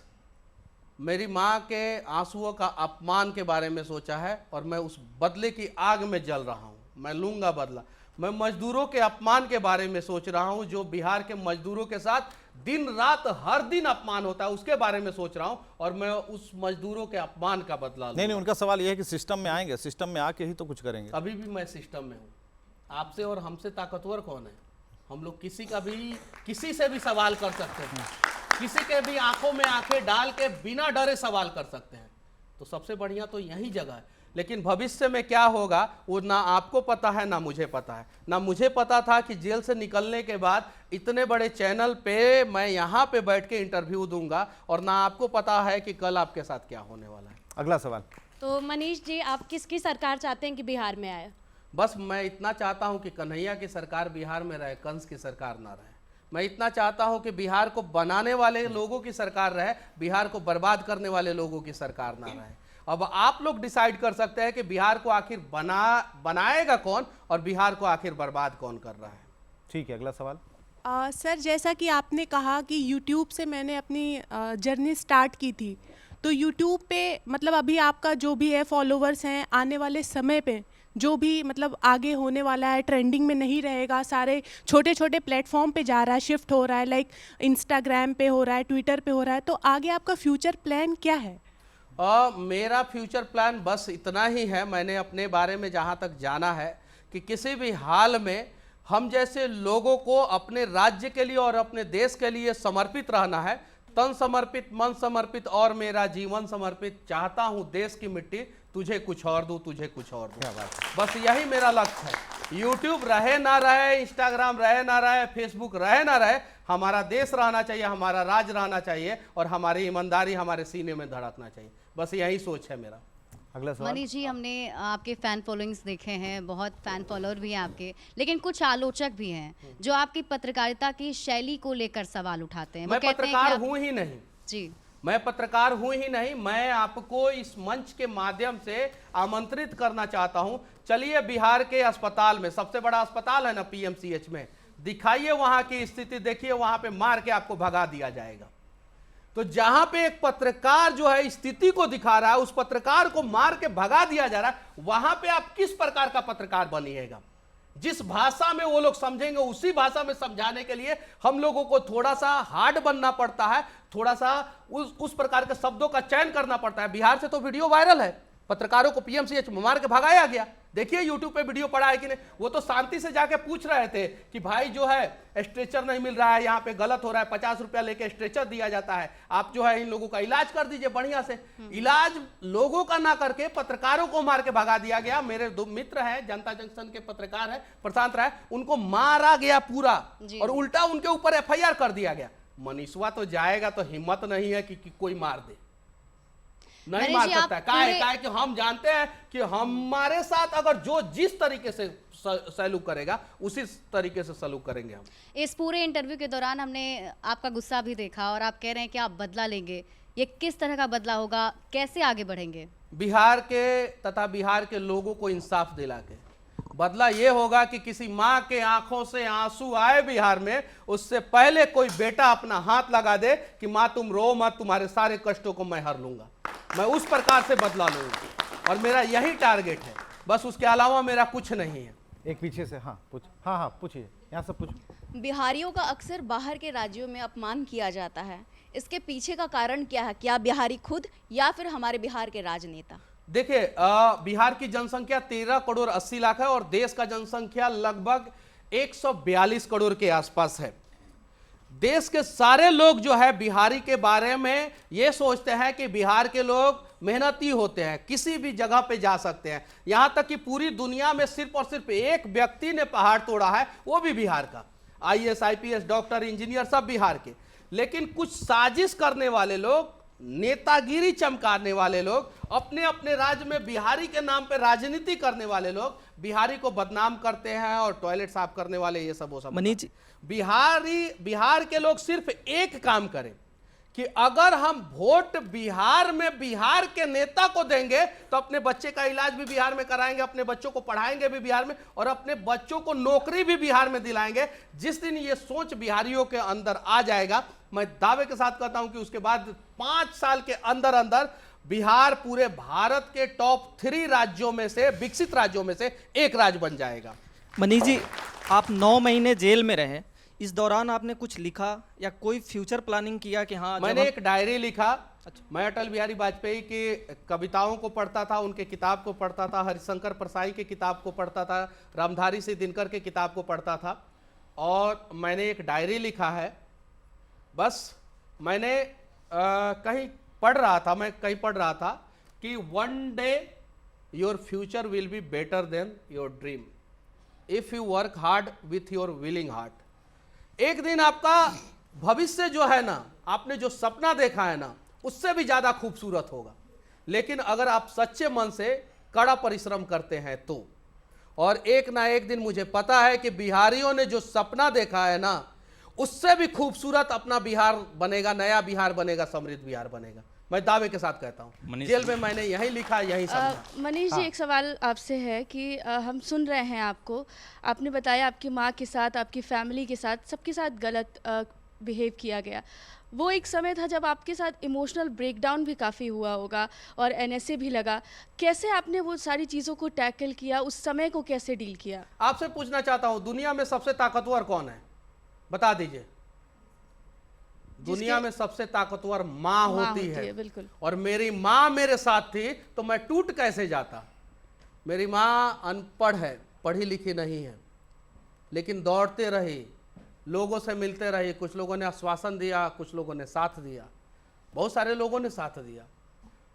मेरी माँ के आंसुओं का अपमान के बारे में सोचा है, और मैं उस बदले की आग में जल रहा हूँ। मैं लूंगा बदला। मैं मजदूरों के अपमान के बारे में सोच रहा हूँ, जो बिहार के मजदूरों के साथ दिन रात हर दिन अपमान होता है, उसके बारे में सोच रहा हूँ, और मैं उस मजदूरों के अपमान का बदला लूंगा। नहीं, उनका सवाल यह है कि सिस्टम में आएंगे, सिस्टम में आके ही तो कुछ करेंगे। अभी भी मैं सिस्टम में हूँ। आपसे और हमसे ताकतवर कौन है? हम लोग किसी से भी सवाल कर सकते हैं, किसी के भी आंखों में आंखें डाल के बिना डरे सवाल कर सकते हैं। तो सबसे बढ़िया तो यही जगह है। लेकिन भविष्य में क्या होगा वो ना आपको पता है, ना मुझे पता है। ना मुझे पता था कि जेल से निकलने के बाद इतने बड़े चैनल पे मैं यहाँ पे बैठ के इंटरव्यू दूंगा, और ना आपको पता है कि कल आपके साथ क्या होने वाला है। अगला सवाल। तो मनीष जी, आप किसकी सरकार चाहते हैं कि बिहार में आए? बस मैं इतना चाहता हूं कि कन्हैया की सरकार बिहार में रहे, कंस की सरकार ना रहे। मैं इतना चाहता हूं कि बिहार को बनाने वाले लोगों की सरकार रहे, बिहार को बर्बाद करने वाले लोगों की सरकार ना रहे। अब आप लोग डिसाइड कर सकते हैं कि बिहार को आखिर बनाएगा कौन, और बिहार को आखिर बर्बाद कौन कर रहा है। ठीक है, अगला सवाल। सर, जैसा कि आपने कहा कि यूट्यूब से मैंने अपनी जर्नी स्टार्ट की थी, तो यूट्यूब पे मतलब अभी आपका जो भी है फॉलोवर्स हैं, आने वाले समय पे जो भी मतलब आगे होने वाला है, ट्रेंडिंग में नहीं रहेगा, सारे छोटे छोटे प्लेटफॉर्म पे जा रहा है, शिफ्ट हो रहा है, लाइक इंस्टाग्राम पे हो रहा है, ट्विटर पे हो रहा है, तो आगे आपका फ्यूचर प्लान क्या है? मेरा फ्यूचर प्लान बस इतना ही है। मैंने अपने बारे में जहाँ तक जाना है कि किसी भी हाल में हम जैसे लोगों को अपने राज्य के लिए और अपने देश के लिए समर्पित रहना है। तन समर्पित, मन समर्पित और मेरा जीवन समर्पित। चाहता हूँ देश की मिट्टी तुझे कुछ और दूँ, तुझे कुछ और दूँ। बस यही मेरा लक्ष्य है। यूट्यूब रहे ना रहे, इंस्टाग्राम रहे ना रहे, फेसबुक रहे ना रहे, हमारा देश रहना चाहिए, हमारा राज रहना चाहिए, और हमारी ईमानदारी हमारे सीने में धड़कना चाहिए। बस यही सोच है मेरा। अगला सवाल। मनीष जी, हमने आपके फैन फॉलोइंग्स देखे हैं, बहुत फैन फॉलोअर भी हैं आपके, लेकिन कुछ आलोचक भी हैं जो आपकी पत्रकारिता की शैली को लेकर सवाल उठाते हैं। मैं पत्रकार हूँ ही नहीं जी, मैं पत्रकार हूँ ही नहीं। मैं आपको इस मंच के माध्यम से आमंत्रित करना चाहता हूँ, चलिए बिहार के अस्पताल में, सबसे बड़ा अस्पताल है ना पीएमसीएच में, दिखाइए वहाँ की स्थिति, देखिए वहाँ पे मार के आपको भगा दिया जाएगा। तो जहां पे एक पत्रकार जो है स्थिति को दिखा रहा है, उस पत्रकार को मार के भगा दिया जा रहा है, वहां पे आप किस प्रकार का पत्रकार बनिएगा? जिस भाषा में वो लोग समझेंगे उसी भाषा में समझाने के लिए हम लोगों को थोड़ा सा हार्ड बनना पड़ता है, थोड़ा सा उस प्रकार के शब्दों का चयन करना पड़ता है। बिहार से तो वीडियो वायरल है, पत्रकारों को पीएमसीएच में मार के भगाया गया। देखिए यूट्यूब पे वीडियो पड़ा है कि नहीं। वो तो शांति से जाके पूछ रहे थे कि भाई जो है स्ट्रेचर नहीं मिल रहा है, यहाँ पे गलत हो रहा है, 50 रुपया लेके स्ट्रेचर दिया जाता है, आप जो है इन लोगों का इलाज कर दीजिए बढ़िया से। इलाज लोगों का ना करके पत्रकारों को मार के भगा दिया गया। मेरे दो मित्र हैं, जनता जंक्शन के पत्रकार है प्रशांत राय, उनको मारा गया पूरा, और उल्टा उनके ऊपर एफआईआर कर दिया गया। मनीषवा तो जाएगा तो हिम्मत नहीं है कि कोई मार दे, नहीं मार सकता है। काहे कि हम जानते हैं कि हमारे साथ अगर जो जिस तरीके से सलूक करेगा उसी तरीके से सलूक करेंगे हम। इस पूरे इंटरव्यू के दौरान हमने आपका गुस्सा भी देखा, और आप कह रहे हैं कि आप बदला लेंगे। ये किस तरह का बदला होगा, कैसे आगे बढ़ेंगे? बिहार के तथा बिहार के लोगों को इंसाफ दिला के, बदला ये होगा कि किसी माँ के आंखों से आंसू आए बिहार में, उससे पहले कोई बेटा अपना हाथ लगा दे कि माँ तुम रो मत, तुम्हारे सारे कष्टों को मैं हर लूंगा, मैं उस प्रकार से बदला लूंगा। और मेरा यही टारगेट है, बस उसके अलावा मेरा कुछ नहीं है। एक पीछे से, हाँ हाँ पूछिए, यहाँ से पूछो। बिहारियों का अक्सर बाहर के राज्यों में अपमान किया जाता है, इसके पीछे का कारण क्या है? क्या बिहारी खुद या फिर हमारे बिहार के राजनेता? देखिए, बिहार की जनसंख्या 13 करोड़ 80 लाख है और देश का जनसंख्या लगभग 142 करोड़ के आसपास है। देश के सारे लोग जो है बिहारी के बारे में ये सोचते हैं कि बिहार के लोग मेहनती होते हैं, किसी भी जगह पे जा सकते हैं। यहां तक कि पूरी दुनिया में सिर्फ और सिर्फ एक व्यक्ति ने पहाड़ तोड़ा है, वो भी बिहार का। IAS IPS डॉक्टर इंजीनियर सब बिहार के। लेकिन कुछ साजिश करने वाले लोग, नेतागिरी चमकाने वाले लोग, अपने अपने राज्य में बिहारी के नाम पे राजनीति करने वाले लोग बिहारी को बदनाम करते हैं और टॉयलेट साफ करने वाले ये सब वो सब। मनीष, बिहार के लोग सिर्फ एक काम करें कि अगर हम वोट बिहार में बिहार के नेता को देंगे तो अपने बच्चे का इलाज भी बिहार में कराएंगे, अपने बच्चों को पढ़ाएंगे भी बिहार में और अपने बच्चों को नौकरी भी बिहार में दिलाएंगे। जिस दिन ये सोच बिहारियों के अंदर आ जाएगा, मैं दावे के साथ कहता हूं कि उसके बाद 5 साल के अंदर अंदर बिहार पूरे भारत के टॉप 3 राज्यों में से, विकसित राज्यों में से एक राज्य बन जाएगा। मनीष जी, आप 9 महीने जेल में रहे, इस दौरान आपने कुछ लिखा या कोई फ्यूचर प्लानिंग किया कि हाँ? मैंने एक डायरी लिखा। मैं अटल बिहारी वाजपेयी की कविताओं को पढ़ता था, उनके किताब को पढ़ता था, हरिशंकर परसाई की किताब को पढ़ता था, रामधारी सिंह दिनकर के किताब को पढ़ता था और मैंने एक डायरी लिखा है। बस मैंने कहीं पढ़ रहा था कि one day your future will be better than your dream if you work hard with your willing heart. एक दिन आपका भविष्य जो है ना, आपने जो सपना देखा है ना, उससे भी ज्यादा खूबसूरत होगा, लेकिन अगर आप सच्चे मन से कड़ा परिश्रम करते हैं तो। और एक ना एक दिन मुझे पता है कि बिहारियों ने जो सपना देखा है ना, उससे भी खूबसूरत अपना बिहार बनेगा, नया बिहार बनेगा, समृद्ध बिहार बनेगा। मैं दावे के साथ कहता हूँ। जेल में मैंने यही लिखा, यही समझा। मनीष जी, एक सवाल आपसे है कि हम सुन रहे हैं आपको, आपने बताया आपकी माँ के साथ, आपकी फैमिली के साथ, सबके साथ गलत बिहेव किया गया। वो एक समय था जब आपके साथ इमोशनल ब्रेकडाउन भी काफ़ी हुआ होगा और NSA भी लगा। कैसे आपने वो सारी चीज़ों को टैकल किया, उस समय को कैसे डील किया? आपसे पूछना चाहता हूँ, दुनिया में सबसे ताकतवर कौन है? बता दीजिए। दुनिया में सबसे ताकतवर माँ होती है। बिल्कुल। और मेरी माँ मेरे साथ थी तो मैं टूट कैसे जाता। मेरी माँ अनपढ़ है, पढ़ी लिखी नहीं है, लेकिन दौड़ते रही, लोगों से मिलते रही। कुछ लोगों ने आश्वासन दिया, कुछ लोगों ने साथ दिया, बहुत सारे लोगों ने साथ दिया।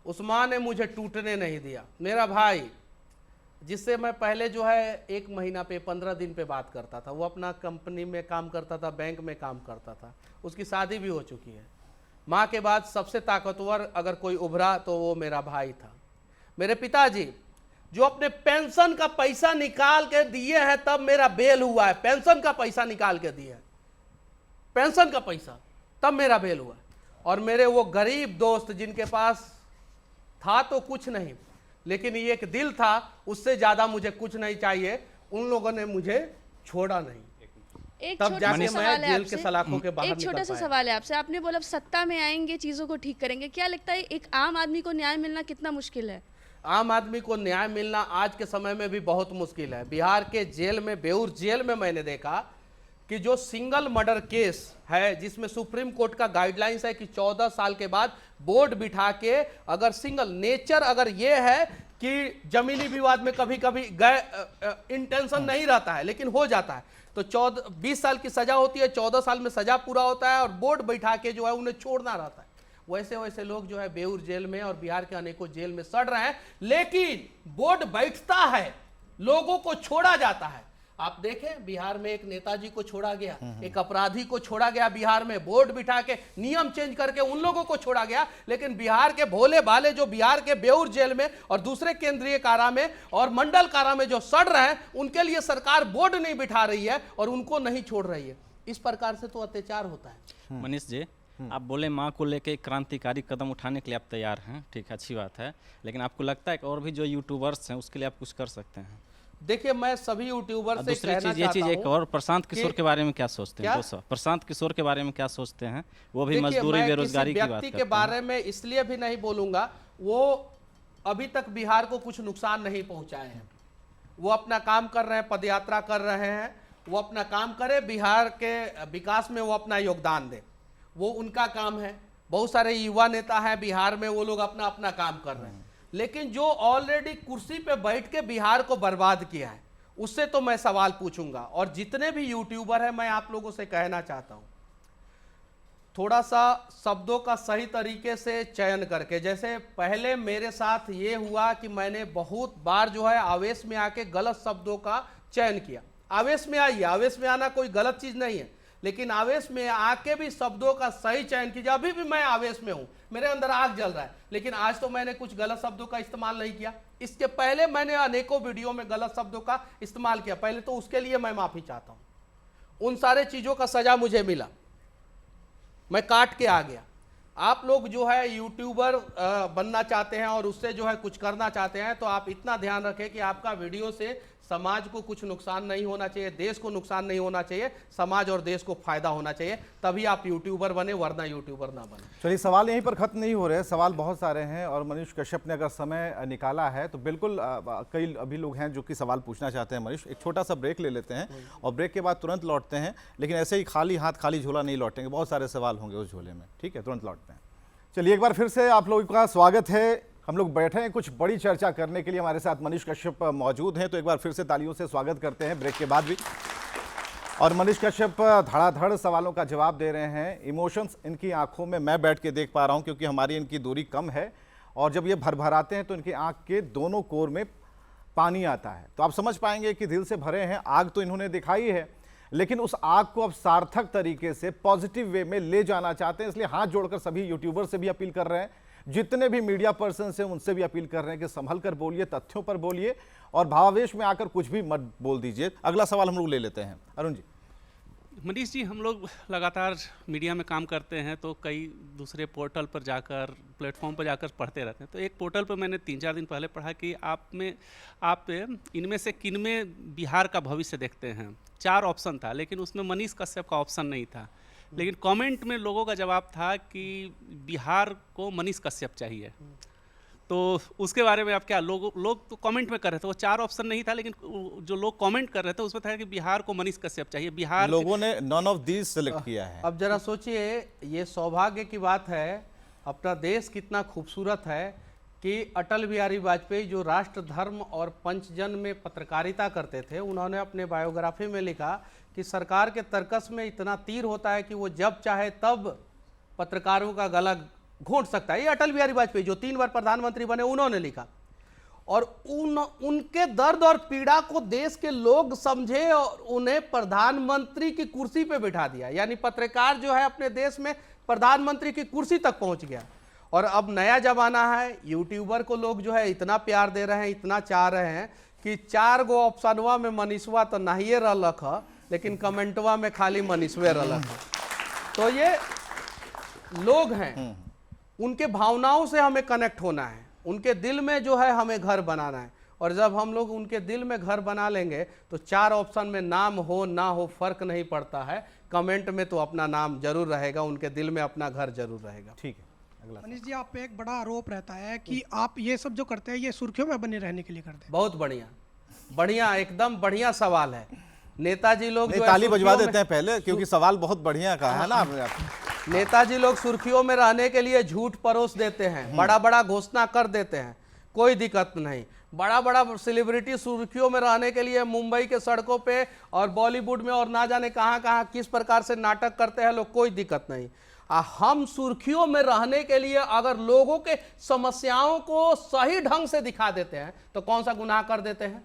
उस माँ ने मुझे टूटने नहीं दिया। मेरा भाई, जिससे मैं पहले जो है 1 महीना पे 15 दिन पे बात करता था, वो अपना कंपनी में काम करता था, बैंक में काम करता था, उसकी शादी भी हो चुकी है। माँ के बाद सबसे ताकतवर अगर कोई उभरा तो वो मेरा भाई था। मेरे पिताजी जो अपने पेंशन का पैसा निकाल के दिए हैं, तब मेरा बेल हुआ है। पेंशन का पैसा निकाल के दिए, पेंशन का पैसा, तब मेरा बेल हुआ। और मेरे वो गरीब दोस्त जिनके पास था तो कुछ नहीं, लेकिन ये एक दिल था, उससे ज्यादा मुझे कुछ नहीं चाहिए, उन लोगों ने मुझे छोड़ा नहीं। एक तब छोटा जाके सा मैं सवाल है जेल के आपसे। सलाखों के बाहर एक छोटा निकल सा पाया। सवाल है आपसे, आपने बोला सत्ता में आएंगे, चीजों को ठीक करेंगे। क्या लगता है एक आम आदमी को न्याय मिलना कितना मुश्किल है? आम आदमी को न्याय मिलना आज के समय में भी बहुत मुश्किल है। बिहार के जेल में, बेऊर जेल में मैंने देखा कि जो सिंगल मर्डर केस है, जिसमें सुप्रीम कोर्ट का गाइडलाइंस है कि 14 साल के बाद बोर्ड बिठा के, अगर सिंगल नेचर अगर ये है कि जमीनी विवाद में कभी कभी इंटेंशन नहीं रहता है लेकिन हो जाता है, तो 20 साल की सजा होती है, 14 साल में सजा पूरा होता है और बोर्ड बैठा के जो है उन्हें छोड़ना रहता है। वैसे वैसे लोग जो है बेऊर जेल में और बिहार के अनेकों जेल में सड़ रहे हैं, लेकिन बोर्ड बैठता है, लोगों को छोड़ा जाता है। आप देखें, बिहार में एक नेताजी को छोड़ा गया, एक अपराधी को छोड़ा गया बिहार में, बोर्ड बिठा के नियम चेंज करके उन लोगों को छोड़ा गया। लेकिन बिहार के भोले भाले जो बिहार के बेऊर जेल में और दूसरे केंद्रीय कारा में और मंडल कारा में जो सड़ रहे हैं, उनके लिए सरकार बोर्ड नहीं बिठा रही है और उनको नहीं छोड़ रही है। इस प्रकार से तो अत्याचार होता है। मनीष जी, आप बोले माँ को लेके क्रांतिकारी कदम उठाने के लिए आप तैयार हैं, ठीक है, अच्छी बात है, लेकिन आपको लगता है कि और भी जो यूट्यूबर्स हैं उसके लिए आप कुछ कर सकते हैं? देखिए मैं सभी यूट्यूबर से दूसरी कहना चीज ये चीज चाहता एक हूं और, प्रशांत किशोर कि- के बारे में क्या सोचते हैं क्या? दोस्तों? प्रशांत किशोर के बारे में क्या सोचते हैं? वो भी देखिए, मजदूरी मैं बेरोजगारी किसी की बात व्यक्ति करते के हैं। बारे में इसलिए भी नहीं बोलूंगा, वो अभी तक बिहार को कुछ नुकसान नहीं पहुंचाए हैं। वो अपना काम कर रहे हैं, पदयात्रा कर रहे हैं, वो अपना काम करे, बिहार के विकास में वो अपना योगदान दे, वो उनका काम है। बहुत सारे युवा नेता हैं बिहार में, वो लोग अपना अपना काम कर रहे हैं। लेकिन जो ऑलरेडी कुर्सी पे बैठ के बिहार को बर्बाद किया है, उससे तो मैं सवाल पूछूंगा। और जितने भी यूट्यूबर हैं, मैं आप लोगों से कहना चाहता हूं, थोड़ा सा शब्दों का सही तरीके से चयन करके, जैसे पहले मेरे साथ ये हुआ कि मैंने बहुत बार जो है आवेश में आके गलत शब्दों का चयन किया। आवेश में आइए, आवेश में आना कोई गलत चीज नहीं है, लेकिन आवेश में आके भी शब्दों का सही चयन कीजिए। अभी भी मैं आवेश में हूं, मेरे अंदर आग जल रहा है, लेकिन आज तो मैंने कुछ गलत शब्दों का इस्तेमाल नहीं किया। इसके पहले मैंने अनेकों वीडियो में गलत शब्दों का इस्तेमाल किया, पहले तो उसके लिए मैं माफी चाहता हूं। उन सारे चीजों का सजा मुझे मिला, मैं काट के आ गया। आप लोग जो है यूट्यूबर बनना चाहते हैं और उससे जो है कुछ करना चाहते हैं, तो आप इतना ध्यान रखें कि आपका वीडियो से समाज को कुछ नुकसान नहीं होना चाहिए, देश को नुकसान नहीं होना चाहिए, समाज और देश को फायदा होना चाहिए, तभी आप यूट्यूबर बने, वरना यूट्यूबर ना बने। चलिए, सवाल यहीं पर खत्म नहीं हो रहे, सवाल बहुत सारे हैं और मनीष कश्यप ने अगर समय निकाला है तो बिल्कुल कई अभी लोग हैं जो कि सवाल पूछना चाहते हैं। मनीष, एक छोटा सा ब्रेक ले लेते हैं और ब्रेक के बाद तुरंत लौटते हैं, लेकिन ऐसे ही खाली हाथ खाली झोला नहीं लौटेंगे, बहुत सारे सवाल होंगे उस झोले में। ठीक है, तुरंत लौटते हैं। चलिए, एक बार फिर से आप लोगों का स्वागत है। हम लोग बैठे हैं कुछ बड़ी चर्चा करने के लिए, हमारे साथ मनीष कश्यप मौजूद हैं, तो एक बार फिर से तालियों से स्वागत करते हैं ब्रेक के बाद भी। और मनीष कश्यप धड़ाधड़ सवालों का जवाब दे रहे हैं। इमोशंस इनकी आंखों में मैं बैठ के देख पा रहा हूं, क्योंकि हमारी इनकी दूरी कम है, और जब ये भरभराते हैं तो इनकी आंख के दोनों कोर में पानी आता है, तो आप समझ पाएंगे कि दिल से भरे हैं। आग तो इन्होंने दिखाई है, लेकिन उस आग को अब सार्थक तरीके से पॉजिटिव वे में ले जाना चाहते हैं। इसलिए हाथ जोड़कर सभी यूट्यूबर से भी अपील कर रहे हैं, जितने भी मीडिया पर्सन हैं उनसे भी अपील कर रहे हैं कि संभल कर बोलिए, तथ्यों पर बोलिए, और भावावेश में आकर कुछ भी मत बोल दीजिए। अगला सवाल हम लोग ले लेते हैं, अरुण जी। मनीष जी, हम लोग लगातार मीडिया में काम करते हैं, तो कई दूसरे पोर्टल पर जाकर, प्लेटफॉर्म पर जाकर पढ़ते रहते हैं। तो एक पोर्टल पर मैंने 3-4 दिन पहले पढ़ा कि आप इनमें से किन में बिहार का भविष्य देखते हैं। 4 ऑप्शन था, लेकिन उसमें मनीष कश्यप का ऑप्शन नहीं था। लेकिन कमेंट में लोगों का जवाब था कि बिहार को मनीष कश्यप चाहिए। तो उसके बारे में आप क्या, लोग तो कमेंट में कर रहे थे, वो 4 ऑप्शन नहीं था, लेकिन जो लोग कमेंट कर रहे थे उसमें था कि बिहार को मनीष कश्यप चाहिए। बिहार लोगों ने नॉन ऑफ दीज सेलेक्ट किया है। अब जरा सोचिए, ये सौभाग्य की बात है, अपना देश कितना खूबसूरत है कि अटल बिहारी वाजपेयी जो राष्ट्र, धर्म और पंचजन में पत्रकारिता करते थे, उन्होंने अपने बायोग्राफी में लिखा कि सरकार के तर्कस में इतना तीर होता है कि वो जब चाहे तब पत्रकारों का गला घोंट सकता है। ये अटल बिहारी वाजपेयी जो 3 बार प्रधानमंत्री बने, उन्होंने लिखा। और उनके दर्द और पीड़ा को देश के लोग समझे और उन्हें प्रधानमंत्री की कुर्सी पे बिठा दिया। यानी पत्रकार जो है अपने देश में प्रधानमंत्री की कुर्सी तक पहुंच गया। और अब नया जमाना है, यूट्यूबर को लोग जो है इतना प्यार दे रहे हैं, इतना चाह रहे हैं कि 4 गो ऑप्शनवा में मनीषवा तो नहीं रहलक है, लेकिन कमेंटवा में खाली मनीषवे रहलक है। तो ये लोग हैं, उनके भावनाओं से हमें कनेक्ट होना है, उनके दिल में जो है हमें घर बनाना है। और जब हम लोग उनके दिल में घर बना लेंगे तो 4 ऑप्शन में नाम हो ना हो फर्क नहीं पड़ता है, कमेंट में तो अपना नाम जरूर रहेगा, उनके दिल में अपना घर जरूर रहेगा। ठीक है, अगला। मनीष जी, आप पे एक बड़ा आरोप रहता है कि आप ये सब जो करते हैं ये सुर्खियों में बने रहने के लिए करते हैं। बहुत बढ़िया, बढ़िया, एकदम बढ़िया सवाल है। नेताजी लोग जो है ताली बजवा सुर्खियों देते हैं पहले, क्योंकि सवाल बहुत बढ़िया कहा है ना आपने। नेताजी लोग सुर्खियों में रहने के लिए झूठ परोस देते हैं, बड़ा बड़ा घोषणा कर देते हैं, कोई दिक्कत नहीं। बड़ा बड़ा सेलिब्रिटी सुर्खियों में रहने के लिए मुंबई के सड़कों पे और बॉलीवुड में और ना जाने कहां कहां किस प्रकार से नाटक करते हैं लोग, कोई दिक्कत नहीं। हम सुर्खियों में रहने के लिए अगर लोगों के समस्याओं को सही ढंग से दिखा देते हैं तो कौन सा गुनाह कर देते हैं,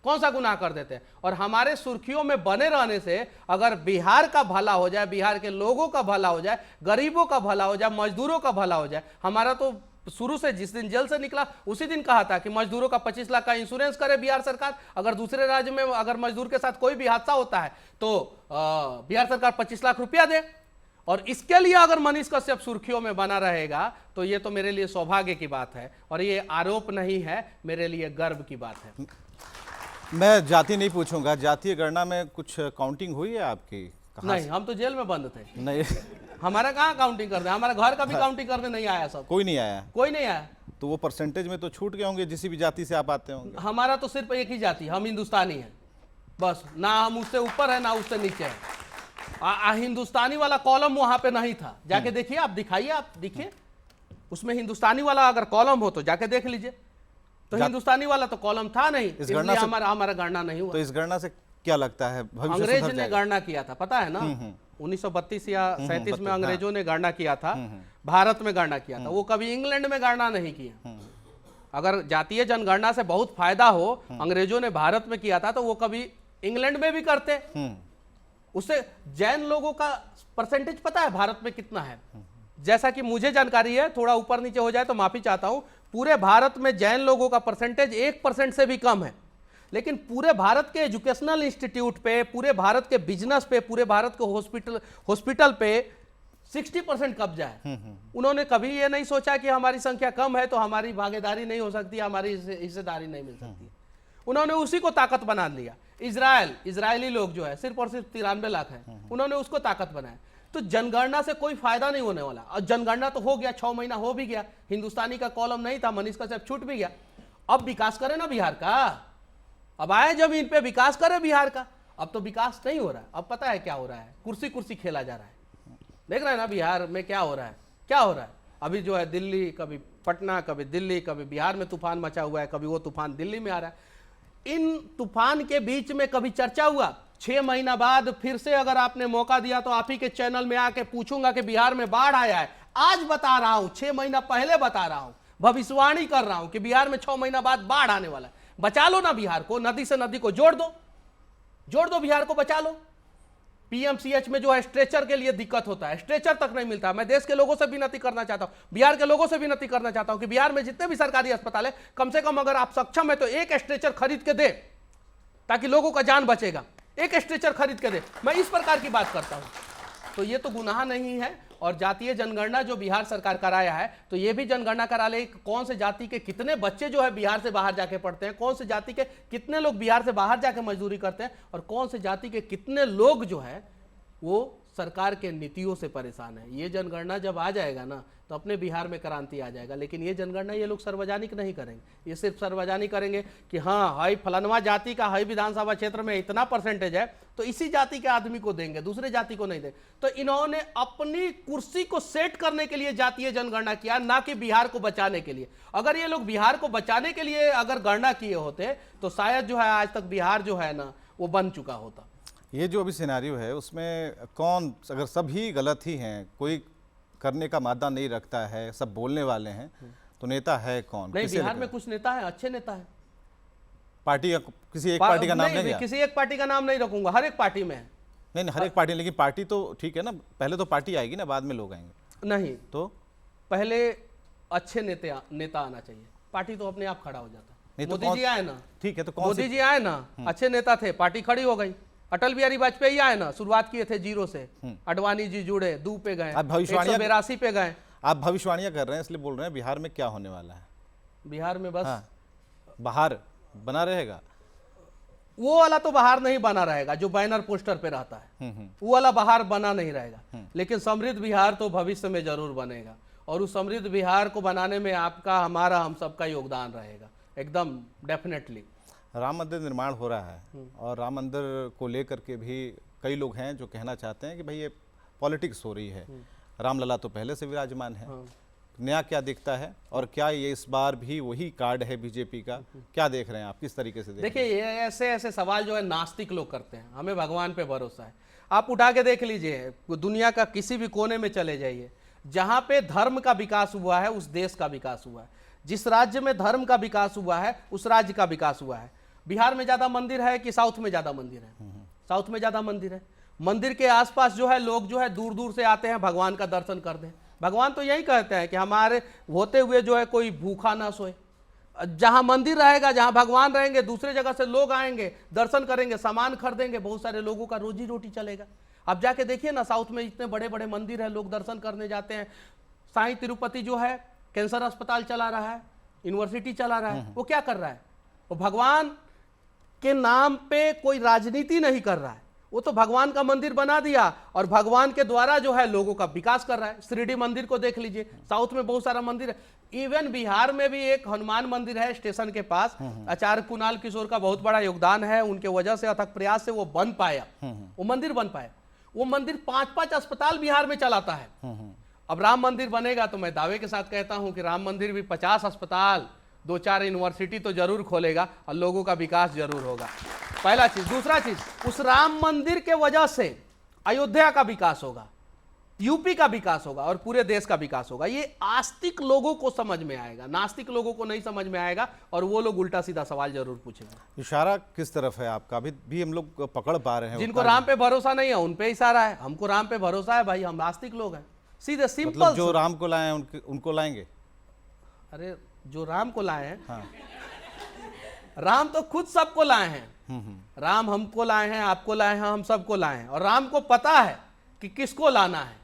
कौन सा गुनाह कर देते हैं। और हमारे सुर्खियों में बने रहने से अगर बिहार का भला हो जाए, बिहार के लोगों का भला हो जाए, गरीबों का भला हो जाए, मजदूरों का भला हो जाए। हमारा तो शुरू से जिस दिन जेल से निकला उसी दिन कहा था कि मजदूरों का 25 लाख का इंश्योरेंस करे बिहार सरकार। अगर दूसरे राज्य में अगर मजदूर के साथ कोई भी हादसा होता है तो बिहार सरकार 25 लाख रुपया दे। और इसके लिए अगर मनीष कश्यप सुर्खियों में बना रहेगा तो ये तो मेरे लिए सौभाग्य की बात है, और ये आरोप नहीं है, मेरे लिए गर्व की बात है। मैं जाति नहीं पूछूंगा, जातीय गणना में कुछ काउंटिंग हुई है आपकी? कहाँ नहीं, हम तो जेल में बंद थे। नहीं हमारा कहाँ काउंटिंग करने, हमारा घर का भी काउंटिंग करने नहीं आया सब। कोई नहीं आया? कोई नहीं आया। तो वो परसेंटेज में तो छूट गए होंगे जिस भी जाति से आप आते होंगे। हमारा तो सिर्फ एक ही जाति, हम हिंदुस्तानी हैं बस, ना हम उससे ऊपर है ना उससे नीचे है। हिंदुस्तानी वाला कॉलम वहां पे नहीं था, जाके देखिए आप, दिखाइए आप, देखिए उसमें हिंदुस्तानी वाला अगर कॉलम हो तो जाके देख लीजिए। तो हिंदुस्तानी वाला तो कॉलम था नहीं, इसलिए हमारा गणना नहीं हुआ। तो इस गणना से क्या लगता है भविष्य अंग्रेज सुधर ने जाएगा? गणना किया था, पता है ना, 1932 या 37 में अंग्रेजों ने गणना किया था, भारत में गणना किया था। वो कभी इंग्लैंड में गणना नहीं किया। अगर जातीय जनगणना से बहुत फायदा हो, अंग्रेजों ने भारत में किया था, तो वो कभी इंग्लैंड में भी करते। उससे जैन लोगों का परसेंटेज पता है भारत में कितना है? जैसा कि मुझे जानकारी है, थोड़ा ऊपर नीचे हो जाए तो माफी चाहता हूं, पूरे भारत में जैन लोगों का परसेंटेज 1% से भी कम है। लेकिन पूरे भारत के एजुकेशनल इंस्टीट्यूट पे, पूरे भारत के बिजनेस पे, पूरे भारत के हॉस्पिटल पे 60% कब्जा है। उन्होंने कभी ये नहीं सोचा कि हमारी संख्या कम है तो हमारी भागीदारी नहीं हो सकती, हमारी हिस्सेदारी नहीं मिल सकती। उन्होंने उसी को ताकत बना लिया। इजरायली लोग जो है सिर्फ और सिर्फ 93 लाख है, उन्होंने उसको ताकत बनाया। तो जनगणना से कोई फायदा नहीं होने वाला। और जनगणना तो हो गया, 6 महीना हो भी गया, हिंदुस्तानी का कॉलम नहीं था, मनीष कश्यप छूट भी गया। अब विकास करे ना बिहार का, अब आए जमीन पे विकास करे बिहार का। अब तो विकास नहीं हो रहा है, अब पता है क्या हो रहा है, कुर्सी कुर्सी खेला जा रहा है। देख रहे हैं ना बिहार में क्या हो रहा है, क्या हो रहा है। अभी जो है दिल्ली, कभी पटना, कभी दिल्ली, कभी बिहार में तूफान मचा हुआ है, कभी वो तूफान दिल्ली में आ रहा है। इन तूफान के बीच में कभी चर्चा हुआ? 6 महीना बाद फिर से अगर आपने मौका दिया तो आप ही के चैनल में आके पूछूंगा कि बिहार में बाढ़ आया है। आज बता रहा हूं, 6 महीना पहले बता रहा हूं, भविष्यवाणी कर रहा हूं कि बिहार में 6 महीना बाद बाढ़ आने वाला है। बचा लो ना बिहार को, नदी से नदी को जोड़ दो बिहार को, बचा लो। पीएमसीएच में जो है स्ट्रेचर के लिए दिक्कत होता है, स्ट्रेचर तक नहीं मिलता। मैं देश के लोगों से विनती करना चाहता हूं, बिहार के लोगों से विनती करना चाहता हूं कि बिहार में जितने भी सरकारी अस्पताल है, कम से कम अगर आप सक्षम है तो एक स्ट्रेचर खरीद के दे, ताकि लोगों का जान बचेगा। एक स्ट्रेचर खरीद के दे, मैं इस प्रकार की बात करता हूं। तो ये तो गुनाह नहीं है। और जातीय जनगणना जो बिहार सरकार कराया है, तो ये भी जनगणना करा ले कौन से जाति के कितने बच्चे जो है बिहार से बाहर जाके पढ़ते हैं, कौन से जाति के कितने लोग बिहार से बाहर जाके मजदूरी करते हैं, और कौन से जाति के कितने लोग जो है वो सरकार के नीतियों से परेशान है। ये जनगणना जब आ जाएगा ना, तो अपने बिहार में क्रांति आ जाएगा। लेकिन ये जनगणना ये लोग सार्वजनिक नहीं करेंगे, ये सिर्फ सार्वजनिक करेंगे कि हाँ हाई फलानवा जाति का हाई विधानसभा क्षेत्र में इतना परसेंटेज है तो इसी जाति के आदमी को देंगे, दूसरे जाति को नहीं देंगे। तो इन्होंने अपनी कुर्सी को सेट करने के लिए जातीय जनगणना किया, ना कि बिहार को बचाने के लिए। अगर ये लोग बिहार को बचाने के लिए अगर गणना किए होते तो शायद जो है आज तक बिहार जो है ना वो बन चुका होता। ये जो अभी सिनेरियो है उसमें कौन, अगर सभी गलत ही हैं, कोई करने का मादा नहीं रखता है, सब बोलने वाले हैं, तो नेता है कौन? नहीं, बिहार में कुछ नेता है, अच्छे नेता है। पार्टी का किसी एक पार्टी का नाम नहीं लिया? किसी एक पार्टी का नाम नहीं रखूंगा, हर एक पार्टी में है। नहीं हर एक पार्टी, लेकिन पार्टी तो ठीक है ना, पहले तो पार्टी आएगी ना, बाद में लोग आएंगे। नहीं तो पहले अच्छे नेता आना चाहिए, पार्टी तो अपने आप खड़ा हो जाता। नहीं तो मोदी जी आए ना, ठीक है, तो कौन मोदी जी आए ना, अच्छे नेता थे, पार्टी खड़ी हो गई। अटल बिहारी वाजपेयी आए ना, शुरुआत किए थे 0 से, अडवाणी जी जुड़े, 2 पे गए, 182 पे गए। आप भविष्यवाणियां कर रहे हैं इसलिए बोल रहे हैं बिहार में क्या होने वाला है? बिहार में बस बाहर बना रहेगा, वो वाला तो बाहर नहीं बना रहेगा जो बैनर पोस्टर पे रहता है, वो वाला बाहर बना नहीं रहेगा। लेकिन समृद्ध बिहार तो भविष्य में जरूर बनेगा, और उस समृद्ध बिहार को बनाने में आपका, हमारा, हम सबका योगदान रहेगा, एकदम डेफिनेटली। राम मंदिर निर्माण हो रहा है, और राम मंदिर को लेकर के भी कई लोग हैं जो कहना चाहते हैं कि भाई ये पॉलिटिक्स हो रही है। रामलला तो पहले से विराजमान है, नया क्या दिखता है, और क्या ये इस बार भी वही कार्ड है बीजेपी का? क्या देख रहे हैं आप, किस तरीके से देखिए? ये ऐसे सवाल जो है नास्तिक लोग करते हैं, हमें भगवान पे भरोसा है। आप उठा के देख लीजिए, दुनिया का किसी भी कोने में चले जाइए, जहाँ पे धर्म का विकास हुआ है उस देश का विकास हुआ है। जिस राज्य में धर्म का विकास हुआ है उस राज्य का विकास हुआ है। बिहार में ज़्यादा मंदिर है कि साउथ में ज़्यादा मंदिर है? साउथ में ज़्यादा मंदिर है। मंदिर के आसपास जो है लोग जो है दूर दूर से आते हैं भगवान का दर्शन करते हैं। भगवान तो यही कहते हैं कि हमारे होते हुए जो है कोई भूखा ना सोए। जहाँ मंदिर रहेगा, जहाँ भगवान रहेंगे, दूसरे जगह से लोग आएंगे, दर्शन करेंगे, सामान खरीदेंगे, बहुत सारे लोगों का रोजी रोटी चलेगा। अब जाके देखिए ना, साउथ में इतने बड़े बड़े मंदिर है, लोग दर्शन करने जाते हैं। साईं तिरुपति जो है कैंसर अस्पताल चला रहा है, यूनिवर्सिटी चला रहा है, वो क्या कर रहा है? वो भगवान के नाम पे कोई राजनीति नहीं कर रहा है, वो तो भगवान का मंदिर बना दिया और भगवान के द्वारा जो है लोगों का विकास कर रहा है। श्रीडी मंदिर को देख लीजिए, साउथ में बहुत सारा मंदिर है, इवन बिहार में भी एक हनुमान मंदिर है स्टेशन के पास। आचार्य कुणाल किशोर का बहुत बड़ा योगदान है, उनके वजह से अथक प्रयास से वो बन पाया, वो मंदिर बन पाया। वो मंदिर 5-5 अस्पताल बिहार में चलाता है। अब राम मंदिर बनेगा तो मैं दावे के साथ कहता हूं कि राम मंदिर भी 50 अस्पताल, 2-4 यूनिवर्सिटी तो जरूर खोलेगा और लोगों का विकास जरूर होगा। पहला चीज। दूसरा चीज, उस राम मंदिर के वजह से अयोध्या का विकास होगा, यूपी का विकास होगा और पूरे देश का विकास होगा। ये आस्तिक लोगों को समझ में आएगा, नास्तिक लोगों को नहीं समझ में आएगा और वो लोग उल्टा सीधा सवाल जरूर पूछेंगे। इशारा किस तरफ है आपका? अभी भी हम लोग पकड़ पा रहे हैं। जिनको राम पे भरोसा नहीं है उन पे इशारा है, हमको राम पे भरोसा है भाई, हम आस्तिक लोग हैं, सीधे सिंपल। मतलब जो राम को लाए हैं उनको लाएंगे? अरे जो राम को लाए हैं, हाँ। राम तो खुद सबको लाए हैं। राम हमको लाए हैं, आपको लाए हैं, हम सबको लाए हैं और राम को पता है कि किसको लाना है।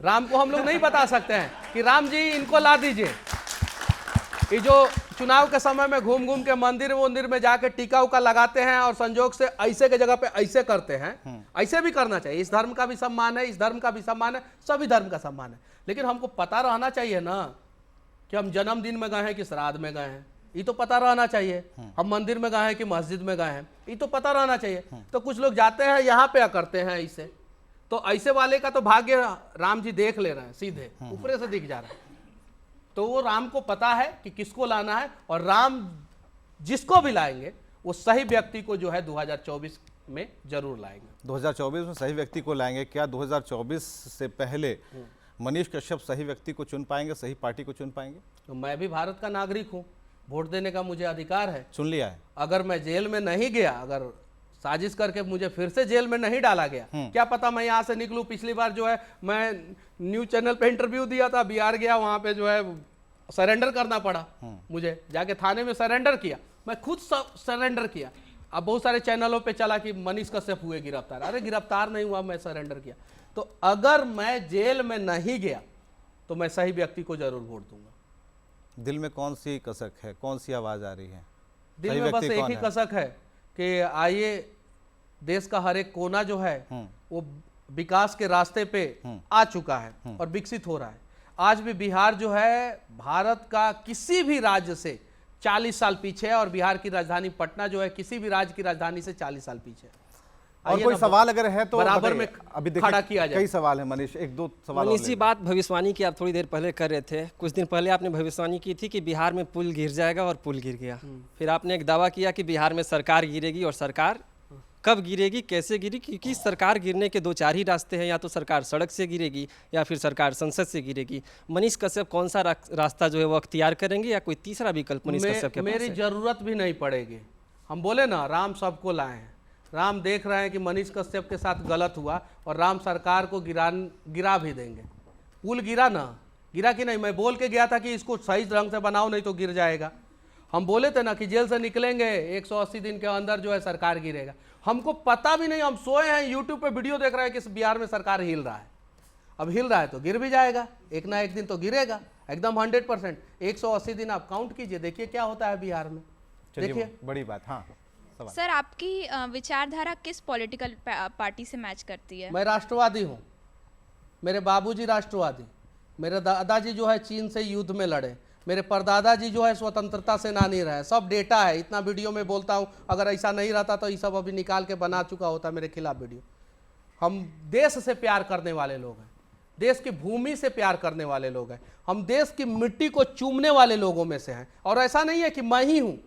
राम को हम लोग नहीं बता सकते हैं कि राम जी इनको ला दीजिए। ये जो चुनाव के समय में घूम घूम के मंदिर में जाके टीका उका लगाते हैं और संजोग से ऐसे के जगह पे ऐसे करते हैं, ऐसे भी करना चाहिए। इस धर्म का भी सम्मान है, इस धर्म का भी सम्मान है, सभी धर्म का सम्मान है, लेकिन हमको पता रहना चाहिए ना कि हम जन्मदिन में गए हैं कि श्राद्ध में गए हैं, ये तो पता रहना चाहिए। हम मंदिर में गए हैं कि मस्जिद में गए हैं, ये तो पता रहना चाहिए। तो कुछ लोग जाते हैं यहाँ पे करते हैं ऐसे, तो ऐसे वाले का तो भाग्य राम जी देख ले रहे हैं, सीधे ऊपर से दिख जा रहा है। तो वो राम को पता है कि किसको लाना है और राम जिसको भी लाएंगे वो सही व्यक्ति को जो है 2024 में जरूर लाएंगे। 2024 में सही व्यक्ति को लाएंगे। क्या 2024 से पहले मनीष कश्यप सही व्यक्ति को चुन पाएंगे, सही पार्टी को चुन पाएंगे? तो मैं भी भारत का नागरिक हूँ, वोट देने का मुझे अधिकार है। चुन लिया है? अगर मैं जेल में नहीं गया, अगर साजिश करके मुझे फिर से जेल में नहीं डाला गया, क्या पता मैं यहाँ से निकलूं। पिछली बार जो है मैं न्यूज चैनल पे इंटरव्यू दिया था, बिहार गया, वहां पे जो है सरेंडर करना पड़ा मुझे, जाके थाने में सरेंडर किया, मैं खुद सरेंडर किया। अब बहुत सारे चैनलों पे चला कि मनीष कश्यप हुए गिरफ्तार, अरे गिरफ्तार नहीं हुआ, मैं सरेंडर किया। तो अगर मैं जेल में नहीं गया तो मैं सही व्यक्ति को जरूर वोट दूंगा। दिल में कौन सी कसक है, कौन सी आवाज आ रही है? दिल में बस एक ही कसक है कि आइए, देश का हर एक कोना जो है वो विकास के रास्ते पे आ चुका है और विकसित हो रहा है। आज भी बिहार जो है भारत का किसी भी राज्य से 40 साल पीछे है और बिहार की राजधानी पटना जो है किसी भी राज्य की राजधानी से 40 साल पीछे है। और कोई सवाल अगर है तो बराबर में अभी खड़ा किया जाए। कई सवाल है मनीष, 1-2 सवाल। मनीष जी, बात भविष्यवाणी की आप थोड़ी देर पहले कर रहे थे। कुछ दिन पहले आपने भविष्यवाणी की थी कि बिहार में पुल गिर जाएगा और पुल गिर गया। फिर आपने एक दावा किया कि बिहार में सरकार गिरेगी, और सरकार कब गिरेगी, कैसे गिरी? क्योंकि सरकार गिरने के 2-4 ही रास्ते हैं, या तो सरकार सड़क से गिरेगी या फिर सरकार संसद से गिरेगी। मनीष कश्यप कौन सा रास्ता जो है वो अख्तियार करेंगे, या कोई तीसरा विकल्प मनीष कश्यप के पास है? मेरी जरूरत भी नहीं पड़ेगी। हम बोले ना, राम सबको लाए हैं। राम देख रहे हैं कि मनीष कश्यप के साथ गलत हुआ और राम सरकार को गिरा भी देंगे। पुल गिरा ना, गिरा कि नहीं? मैं बोल के गया था कि इसको सही ढंग से बनाओ नहीं तो गिर जाएगा। हम बोले थे ना कि जेल से निकलेंगे 180 दिन के अंदर जो है सरकार गिरेगा। हमको पता भी नहीं, हम सोए हैं, यूट्यूब पे वीडियो देख रहे हैं कि बिहार में सरकार हिल रहा है। अब हिल रहा है तो गिर भी जाएगा, एक ना एक दिन तो गिरेगा, एकदम 100%। 180 दिन आप काउंट कीजिए, देखिए क्या होता है बिहार में। देखिए बड़ी बात। हाँ सर, आपकी विचारधारा किस पॉलिटिकल पार्टी से मैच करती है? मैं राष्ट्रवादी हूँ, मेरे बाबूजी राष्ट्रवादी, मेरे दादाजी जो है चीन से युद्ध में लड़े, मेरे परदादा जी जो है स्वतंत्रता सेनानी रहे, सब डेटा है। इतना वीडियो में बोलता हूँ, अगर ऐसा नहीं रहता तो ये सब अभी निकाल के बना चुका होता मेरे खिलाफ वीडियो। हम देश से प्यार करने वाले लोग हैं, देश की भूमि से प्यार करने वाले लोग हैं, हम देश की मिट्टी को चूमने वाले लोगों में से हैं। और ऐसा नहीं है कि मैं ही हूँ,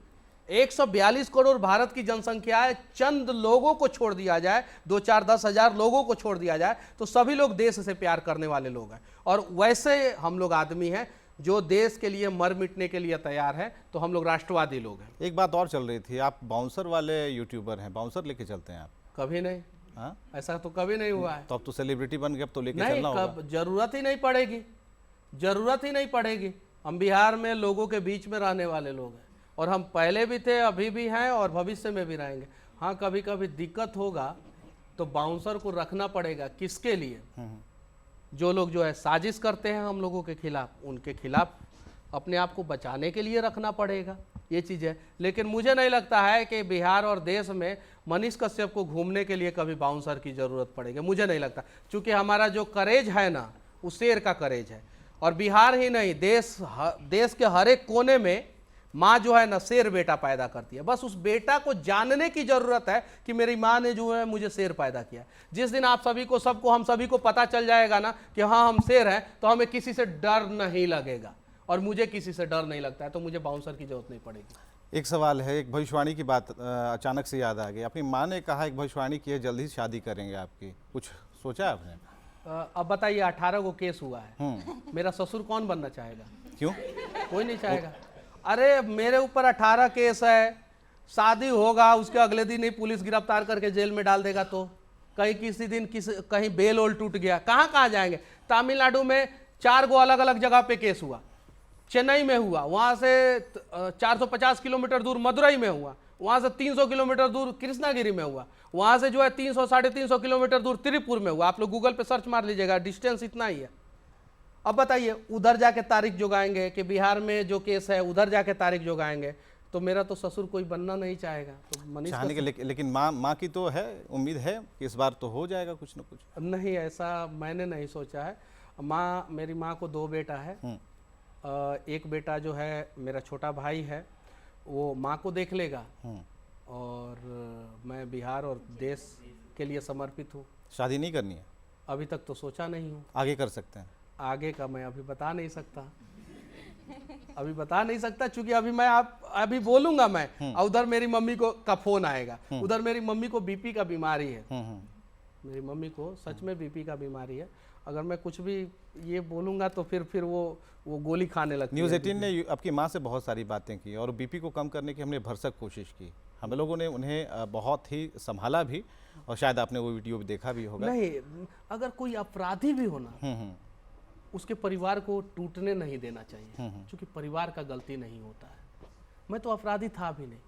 142 करोड़ भारत की जनसंख्या है, चंद लोगों को छोड़ दिया जाए, 2-4-10 हजार लोगों को छोड़ दिया जाए तो सभी लोग देश से प्यार करने वाले लोग हैं। और वैसे हम लोग आदमी हैं जो देश के लिए मर मिटने के लिए तैयार है, तो हम लोग राष्ट्रवादी लोग हैं। एक बात और चल रही थी, आप बाउंसर वाले यूट्यूबर हैं, बाउंसर लेके चलते हैं आप? कभी नहीं। हाँ, ऐसा तो कभी नहीं हुआ है। तो अब तो सेलिब्रिटी बन गए, अब तो लेके नहीं, चलना होगा। कब जरूरत ही नहीं पड़ेगी, जरूरत ही नहीं पड़ेगी। हम बिहार में लोगों के बीच में रहने वाले लोग हैं और हम पहले भी थे, अभी भी हैं और भविष्य में भी रहेंगे। हाँ, कभी कभी दिक्कत होगा तो बाउंसर को रखना पड़ेगा। किसके लिए? जो लोग जो है साजिश करते हैं हम लोगों के खिलाफ, उनके खिलाफ अपने आप को बचाने के लिए रखना पड़ेगा। ये चीज़ है। लेकिन मुझे नहीं लगता है कि बिहार और देश में मनीष कश्यप को घूमने के लिए कभी बाउंसर की ज़रूरत पड़ेगी, मुझे नहीं लगता, क्योंकि हमारा जो करेज है ना वो शेर का करेज है। और बिहार ही नहीं, देश के हर एक कोने में माँ जो है ना शेर बेटा पैदा करती है। बस उस बेटा को जानने की ज़रूरत है कि मेरी माँ ने जो है मुझे शेर पैदा किया। जिस दिन आप सभी को हम सभी को पता चल जाएगा ना कि हाँ हम शेर हैं, तो हमें किसी से डर नहीं लगेगा, और मुझे किसी से डर नहीं लगता है, तो मुझे बाउंसर की जरूरत नहीं पड़ेगी। एक सवाल है, एक भविष्यवाणी की बात अचानक से याद आ गई। अपनी माँ ने कहा, एक भविष्यवाणी की है, जल्दी शादी करेंगे आपकी, कुछ सोचा आपने? अब बताइए, 18 को केस हुआ है, मेरा ससुर कौन बनना चाहेगा? क्यों? कोई नहीं चाहेगा। अरे मेरे ऊपर 18 केस है, शादी होगा उसके अगले दिन ही पुलिस गिरफ्तार करके जेल में डाल देगा, तो कहीं किसी दिन कहीं बेल ओल टूट गया, कहाँ जाएंगे? तमिलनाडु में 4 गो अलग अलग जगह पे केस हुआ, चेन्नई में हुआ, वहाँ से 450 किलोमीटर दूर मदुरई में हुआ, वहाँ से 300 किलोमीटर दूर कृष्णागिरी में हुआ, वहाँ से जो है 300-350 किलोमीटर दूर त्रिपुर में हुआ। आप लोग गूगल पे सर्च मार लीजिएगा, डिस्टेंस इतना ही है। अब बताइए, उधर जाके तारीख जोगाएंगे कि बिहार में जो केस है उधर जाके तारीख जोगाएंगे, तो मेरा तो ससुर कोई बनना नहीं चाहेगा। तो मनीष चाहने के लेकिन माँ की तो है, उम्मीद है कि इस बार तो हो जाएगा कुछ ना कुछ। नहीं, ऐसा मैंने नहीं सोचा है। मेरी माँ को 2 बेटा है। एक बेटा जो है मेरा छोटा भाई है, वो माँ को देख लेगा, और मैं बिहार और देश के लिए समर्पित हूँ। शादी नहीं करनी है? अभी तक तो सोचा नहीं हूँ। आगे कर सकते हैं? आगे का मैं अभी बता नहीं सकता, क्योंकि अभी मैं अभी बोलूंगा मैं, और उधर मेरी मम्मी का फोन आएगा। उधर मेरी मम्मी को बीपी का बीमारी है, मेरी मम्मी को सच में बीपी का बीमारी है। अगर मैं कुछ भी ये बोलूंगा तो फिर वो गोली खाने लगती है। न्यूज़ 18 ने आपकी माँ से बहुत सारी बातें की, और बीपी को कम करने की हमने भरसक कोशिश की। हम लोगों ने उन्हें बहुत ही संभाला भी, और शायद आपने वो वीडियो भी देखा भी होगा। नहीं, अगर कोई अपराधी भी होना, उसके परिवार को टूटने नहीं देना चाहिए, क्योंकि परिवार का गलती नहीं होता है। मैं तो अपराधी था भी नहीं।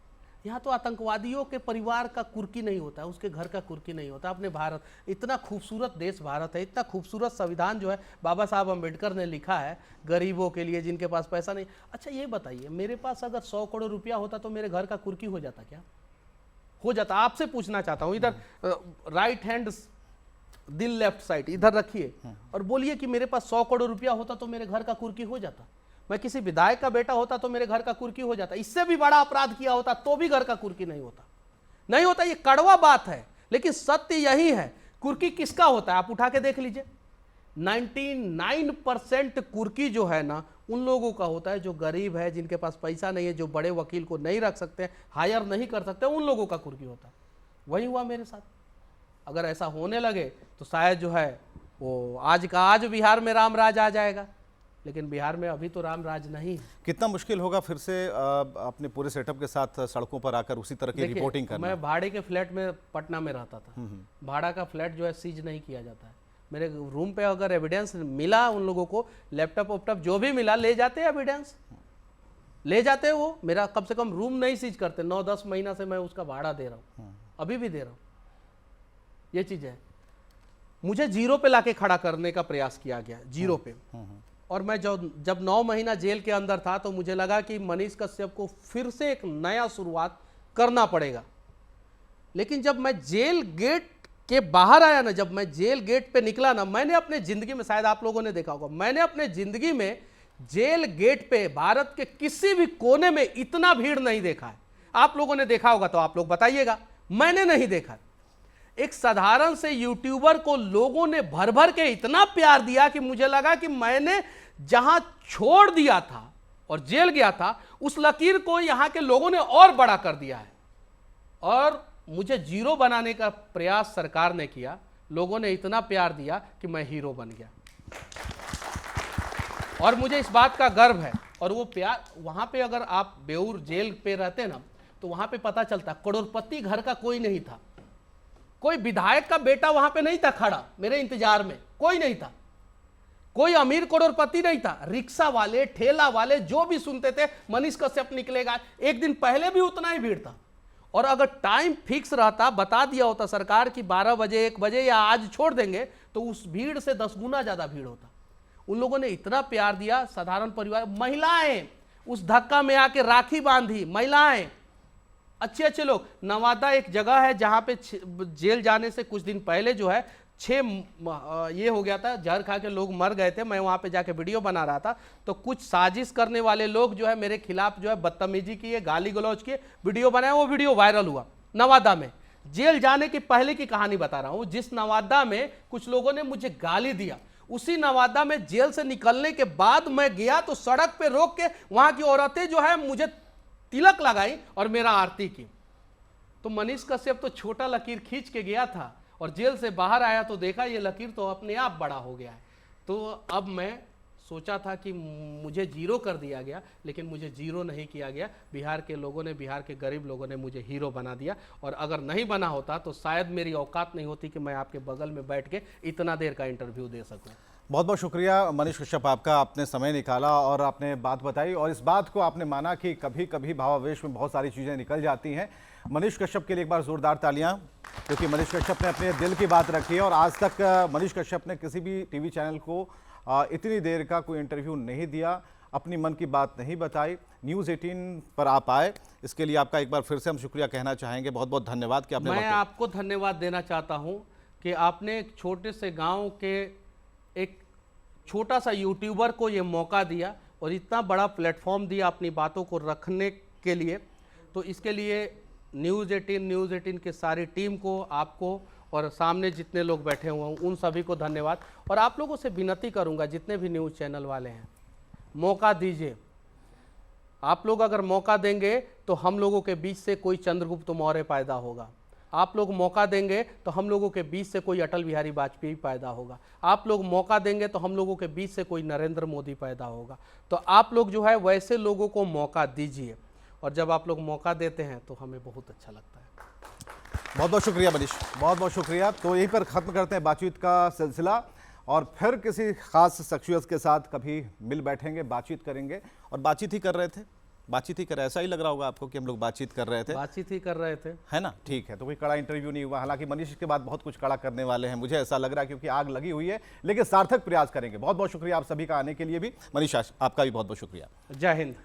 यहाँ तो आतंकवादियों के परिवार का कुर्की नहीं होता है, उसके घर का कुर्की नहीं होता। अपने भारत, इतना खूबसूरत देश भारत है, इतना खूबसूरत संविधान जो है बाबा साहब अम्बेडकर ने लिखा है गरीबों के लिए, जिनके पास पैसा नहीं। अच्छा ये बताइए, मेरे पास अगर 100 करोड़ रुपया होता तो मेरे घर का कुर्की हो जाता क्या? हो जाता? आपसे पूछना चाहता हूँ। इधर राइट हैंड दिल लेफ्ट साइड इधर रखिए और बोलिए कि मेरे पास 100 करोड़ रुपया होता तो मेरे घर का कुर्की हो जाता। मैं किसी विधायक का बेटा होता तो मेरे घर का कुर्की हो जाता। इससे भी बड़ा अपराध किया होता तो भी घर का कुर्की नहीं होता। नहीं होता, ये कड़वा बात है, लेकिन सत्य यही है। कुर्की किसका होता है आप उठा के देख लीजिए। 99% कुर्की जो है ना उन लोगों का होता है जो गरीब है, जिनके पास पैसा नहीं है, जो बड़े वकील को नहीं रख सकते, हायर नहीं कर सकते, उन लोगों का कुर्की होता है। वही हुआ मेरे साथ। अगर ऐसा होने लगे तो शायद जो है वो आज का आज बिहार में राम राज आ जाएगा, लेकिन बिहार में अभी तो राम राज नहीं है। कितना मुश्किल होगा फिर से अपने पूरे सेटअप के साथ सड़कों पर आकर उसी तरह की रिपोर्टिंग करना? मैं भाड़े के फ्लैट में पटना में रहता था। भाड़ा का फ्लैट जो है सीज नहीं किया जाता है। मेरे रूम पे अगर एविडेंस मिला, उन लोगों को लैपटॉप वैपटॉप जो भी मिला ले जाते, एविडेंस ले जाते। वो मेरा कम से कम रूम नहीं सीज करते। 9-10 महीना से मैं उसका भाड़ा दे रहा हूँ, अभी भी दे रहा हूँ। ये चीज़ है। मुझे जीरो पे लाके खड़ा करने का प्रयास किया गया, जीरो पे। और मैं जब 9 महीना जेल के अंदर था तो मुझे लगा कि मनीष कश्यप को फिर से एक नया शुरुआत करना पड़ेगा। लेकिन जब मैं जेल गेट के बाहर आया ना, जब मैं जेल गेट पे निकला ना, मैंने अपने जिंदगी में, शायद आप लोगों ने देखा होगा, मैंने अपने जिंदगी में जेल गेट पे भारत के किसी भी कोने में इतना भीड़ नहीं देखा है। आप लोगों ने देखा होगा तो आप लोग बताइएगा, मैंने नहीं देखा। एक साधारण से यूट्यूबर को लोगों ने भर भर के इतना प्यार दिया कि मुझे लगा कि मैंने जहां छोड़ दिया था और जेल गया था, उस लकीर को यहां के लोगों ने और बड़ा कर दिया है। और मुझे जीरो बनाने का प्रयास सरकार ने किया। लोगों ने इतना प्यार दिया कि मैं हीरो बन गया, और मुझे इस बात का गर्व है। और वो प्यार वहां पे, अगर आप बेऊर जेल पे रहते ना, तो वहां पे पता चलता करोड़पति घर का कोई नहीं था। कोई विधायक का बेटा वहां पे नहीं था खड़ा मेरे इंतजार में, कोई नहीं था। कोई अमीर करोड़पति नहीं था। रिक्शा वाले, ठेला वाले जो भी सुनते थे मनीष कश्यप निकलेगा, एक दिन पहले भी उतना ही भीड़ था। और अगर टाइम फिक्स रहता, बता दिया होता सरकार कि 12 बजे 1 बजे या आज छोड़ देंगे, तो उस भीड़ से 10 गुना ज्यादा भीड़ होता। उन लोगों ने इतना प्यार दिया। साधारण परिवार, उस धक्का में आके राखी बांधी महिलाएं, अच्छे अच्छे लोग। नवादा एक जगह है जहां पे जेल जाने से कुछ दिन पहले जो है 6 ये हो गया था, जहर खा के लोग मर गए थे। मैं वहां पे जाके वीडियो बना रहा था, तो कुछ साजिश करने वाले लोग जो है मेरे खिलाफ जो है बदतमीजी किए, गाली गलौज किए, वीडियो बनाया। वो वीडियो वायरल हुआ नवादा में। जेल जाने के पहले की कहानी बता रहा हूं। जिस नवादा में कुछ लोगों ने मुझे गाली दिया, उसी नवादा में जेल से निकलने के बाद मैं गया तो सड़क पे रोक के वहां की औरतें जो है मुझे तिलक लगाई और मेरा आरती की। तो मनीष कश्यप तो छोटा लकीर खींच के गया था और जेल से बाहर आया तो देखा ये लकीर तो अपने आप बड़ा हो गया है। तो अब मैं सोचा था कि मुझे जीरो कर दिया गया, लेकिन मुझे जीरो नहीं किया गया। बिहार के लोगों ने, बिहार के गरीब लोगों ने मुझे हीरो बना दिया। और अगर नहीं बना होता तो शायद मेरी औकात नहीं होती कि मैं आपके बगल में बैठ के इतना देर का इंटरव्यू दे सकूं। बहुत बहुत शुक्रिया मनीष कश्यप आपका, आपने समय निकाला और आपने बात बताई और इस बात को आपने माना कि कभी कभी भावावेश में बहुत सारी चीज़ें निकल जाती हैं। मनीष कश्यप के लिए एक बार जोरदार तालियां, क्योंकि मनीष कश्यप ने अपने दिल की बात रखी है और आज तक मनीष कश्यप ने किसी भी टीवी चैनल को इतनी देर का कोई इंटरव्यू नहीं दिया, अपनी मन की बात नहीं बताई। न्यूज़ 18 पर आप आए, इसके लिए आपका एक बार फिर से हम शुक्रिया कहना चाहेंगे। बहुत बहुत धन्यवाद कि आपने मैं आपको धन्यवाद देना चाहता हूं कि आपने एक छोटे से गांव के एक छोटा सा यूट्यूबर को ये मौका दिया और इतना बड़ा प्लेटफॉर्म दिया अपनी बातों को रखने के लिए। तो इसके लिए न्यूज़ 18 के सारी टीम को, आपको और सामने जितने लोग बैठे हुए हैं उन सभी को धन्यवाद। और आप लोगों से विनती करूंगा, जितने भी न्यूज़ चैनल वाले हैं, मौका दीजिए। आप लोग अगर मौका देंगे तो हम लोगों के बीच से कोई चंद्रगुप्त मौर्य पैदा होगा। आप लोग मौका देंगे तो हम लोगों के बीच से कोई अटल बिहारी वाजपेयी पैदा होगा। आप लोग मौका देंगे तो हम लोगों के बीच से कोई नरेंद्र मोदी पैदा होगा। तो आप लोग जो है वैसे लोगों को मौका दीजिए, और जब आप लोग मौका देते हैं तो हमें बहुत अच्छा लगता है। बहुत बहुत शुक्रिया मनीष, बहुत बहुत शुक्रिया। तो यहीं पर ख़त्म करते हैं बातचीत का सिलसिला और फिर किसी खास शख्सियत के साथ कभी मिल बैठेंगे, बातचीत करेंगे। और बातचीत ही कर रहे थे, बातचीत ही कर रहे, ऐसा ही लग रहा होगा आपको कि हम लोग बातचीत कर रहे थे, बातचीत ही कर रहे थे, है ना? ठीक है, तो कोई कड़ा इंटरव्यू नहीं हुआ। हालांकि मनीष के बाद बहुत कुछ कड़ा करने वाले हैं, मुझे ऐसा लग रहा है, क्योंकि आग लगी हुई है, लेकिन सार्थक प्रयास करेंगे। बहुत बहुत शुक्रिया आप सभी का आने के लिए भी। मनीष आपका भी बहुत बहुत शुक्रिया। जय हिंद।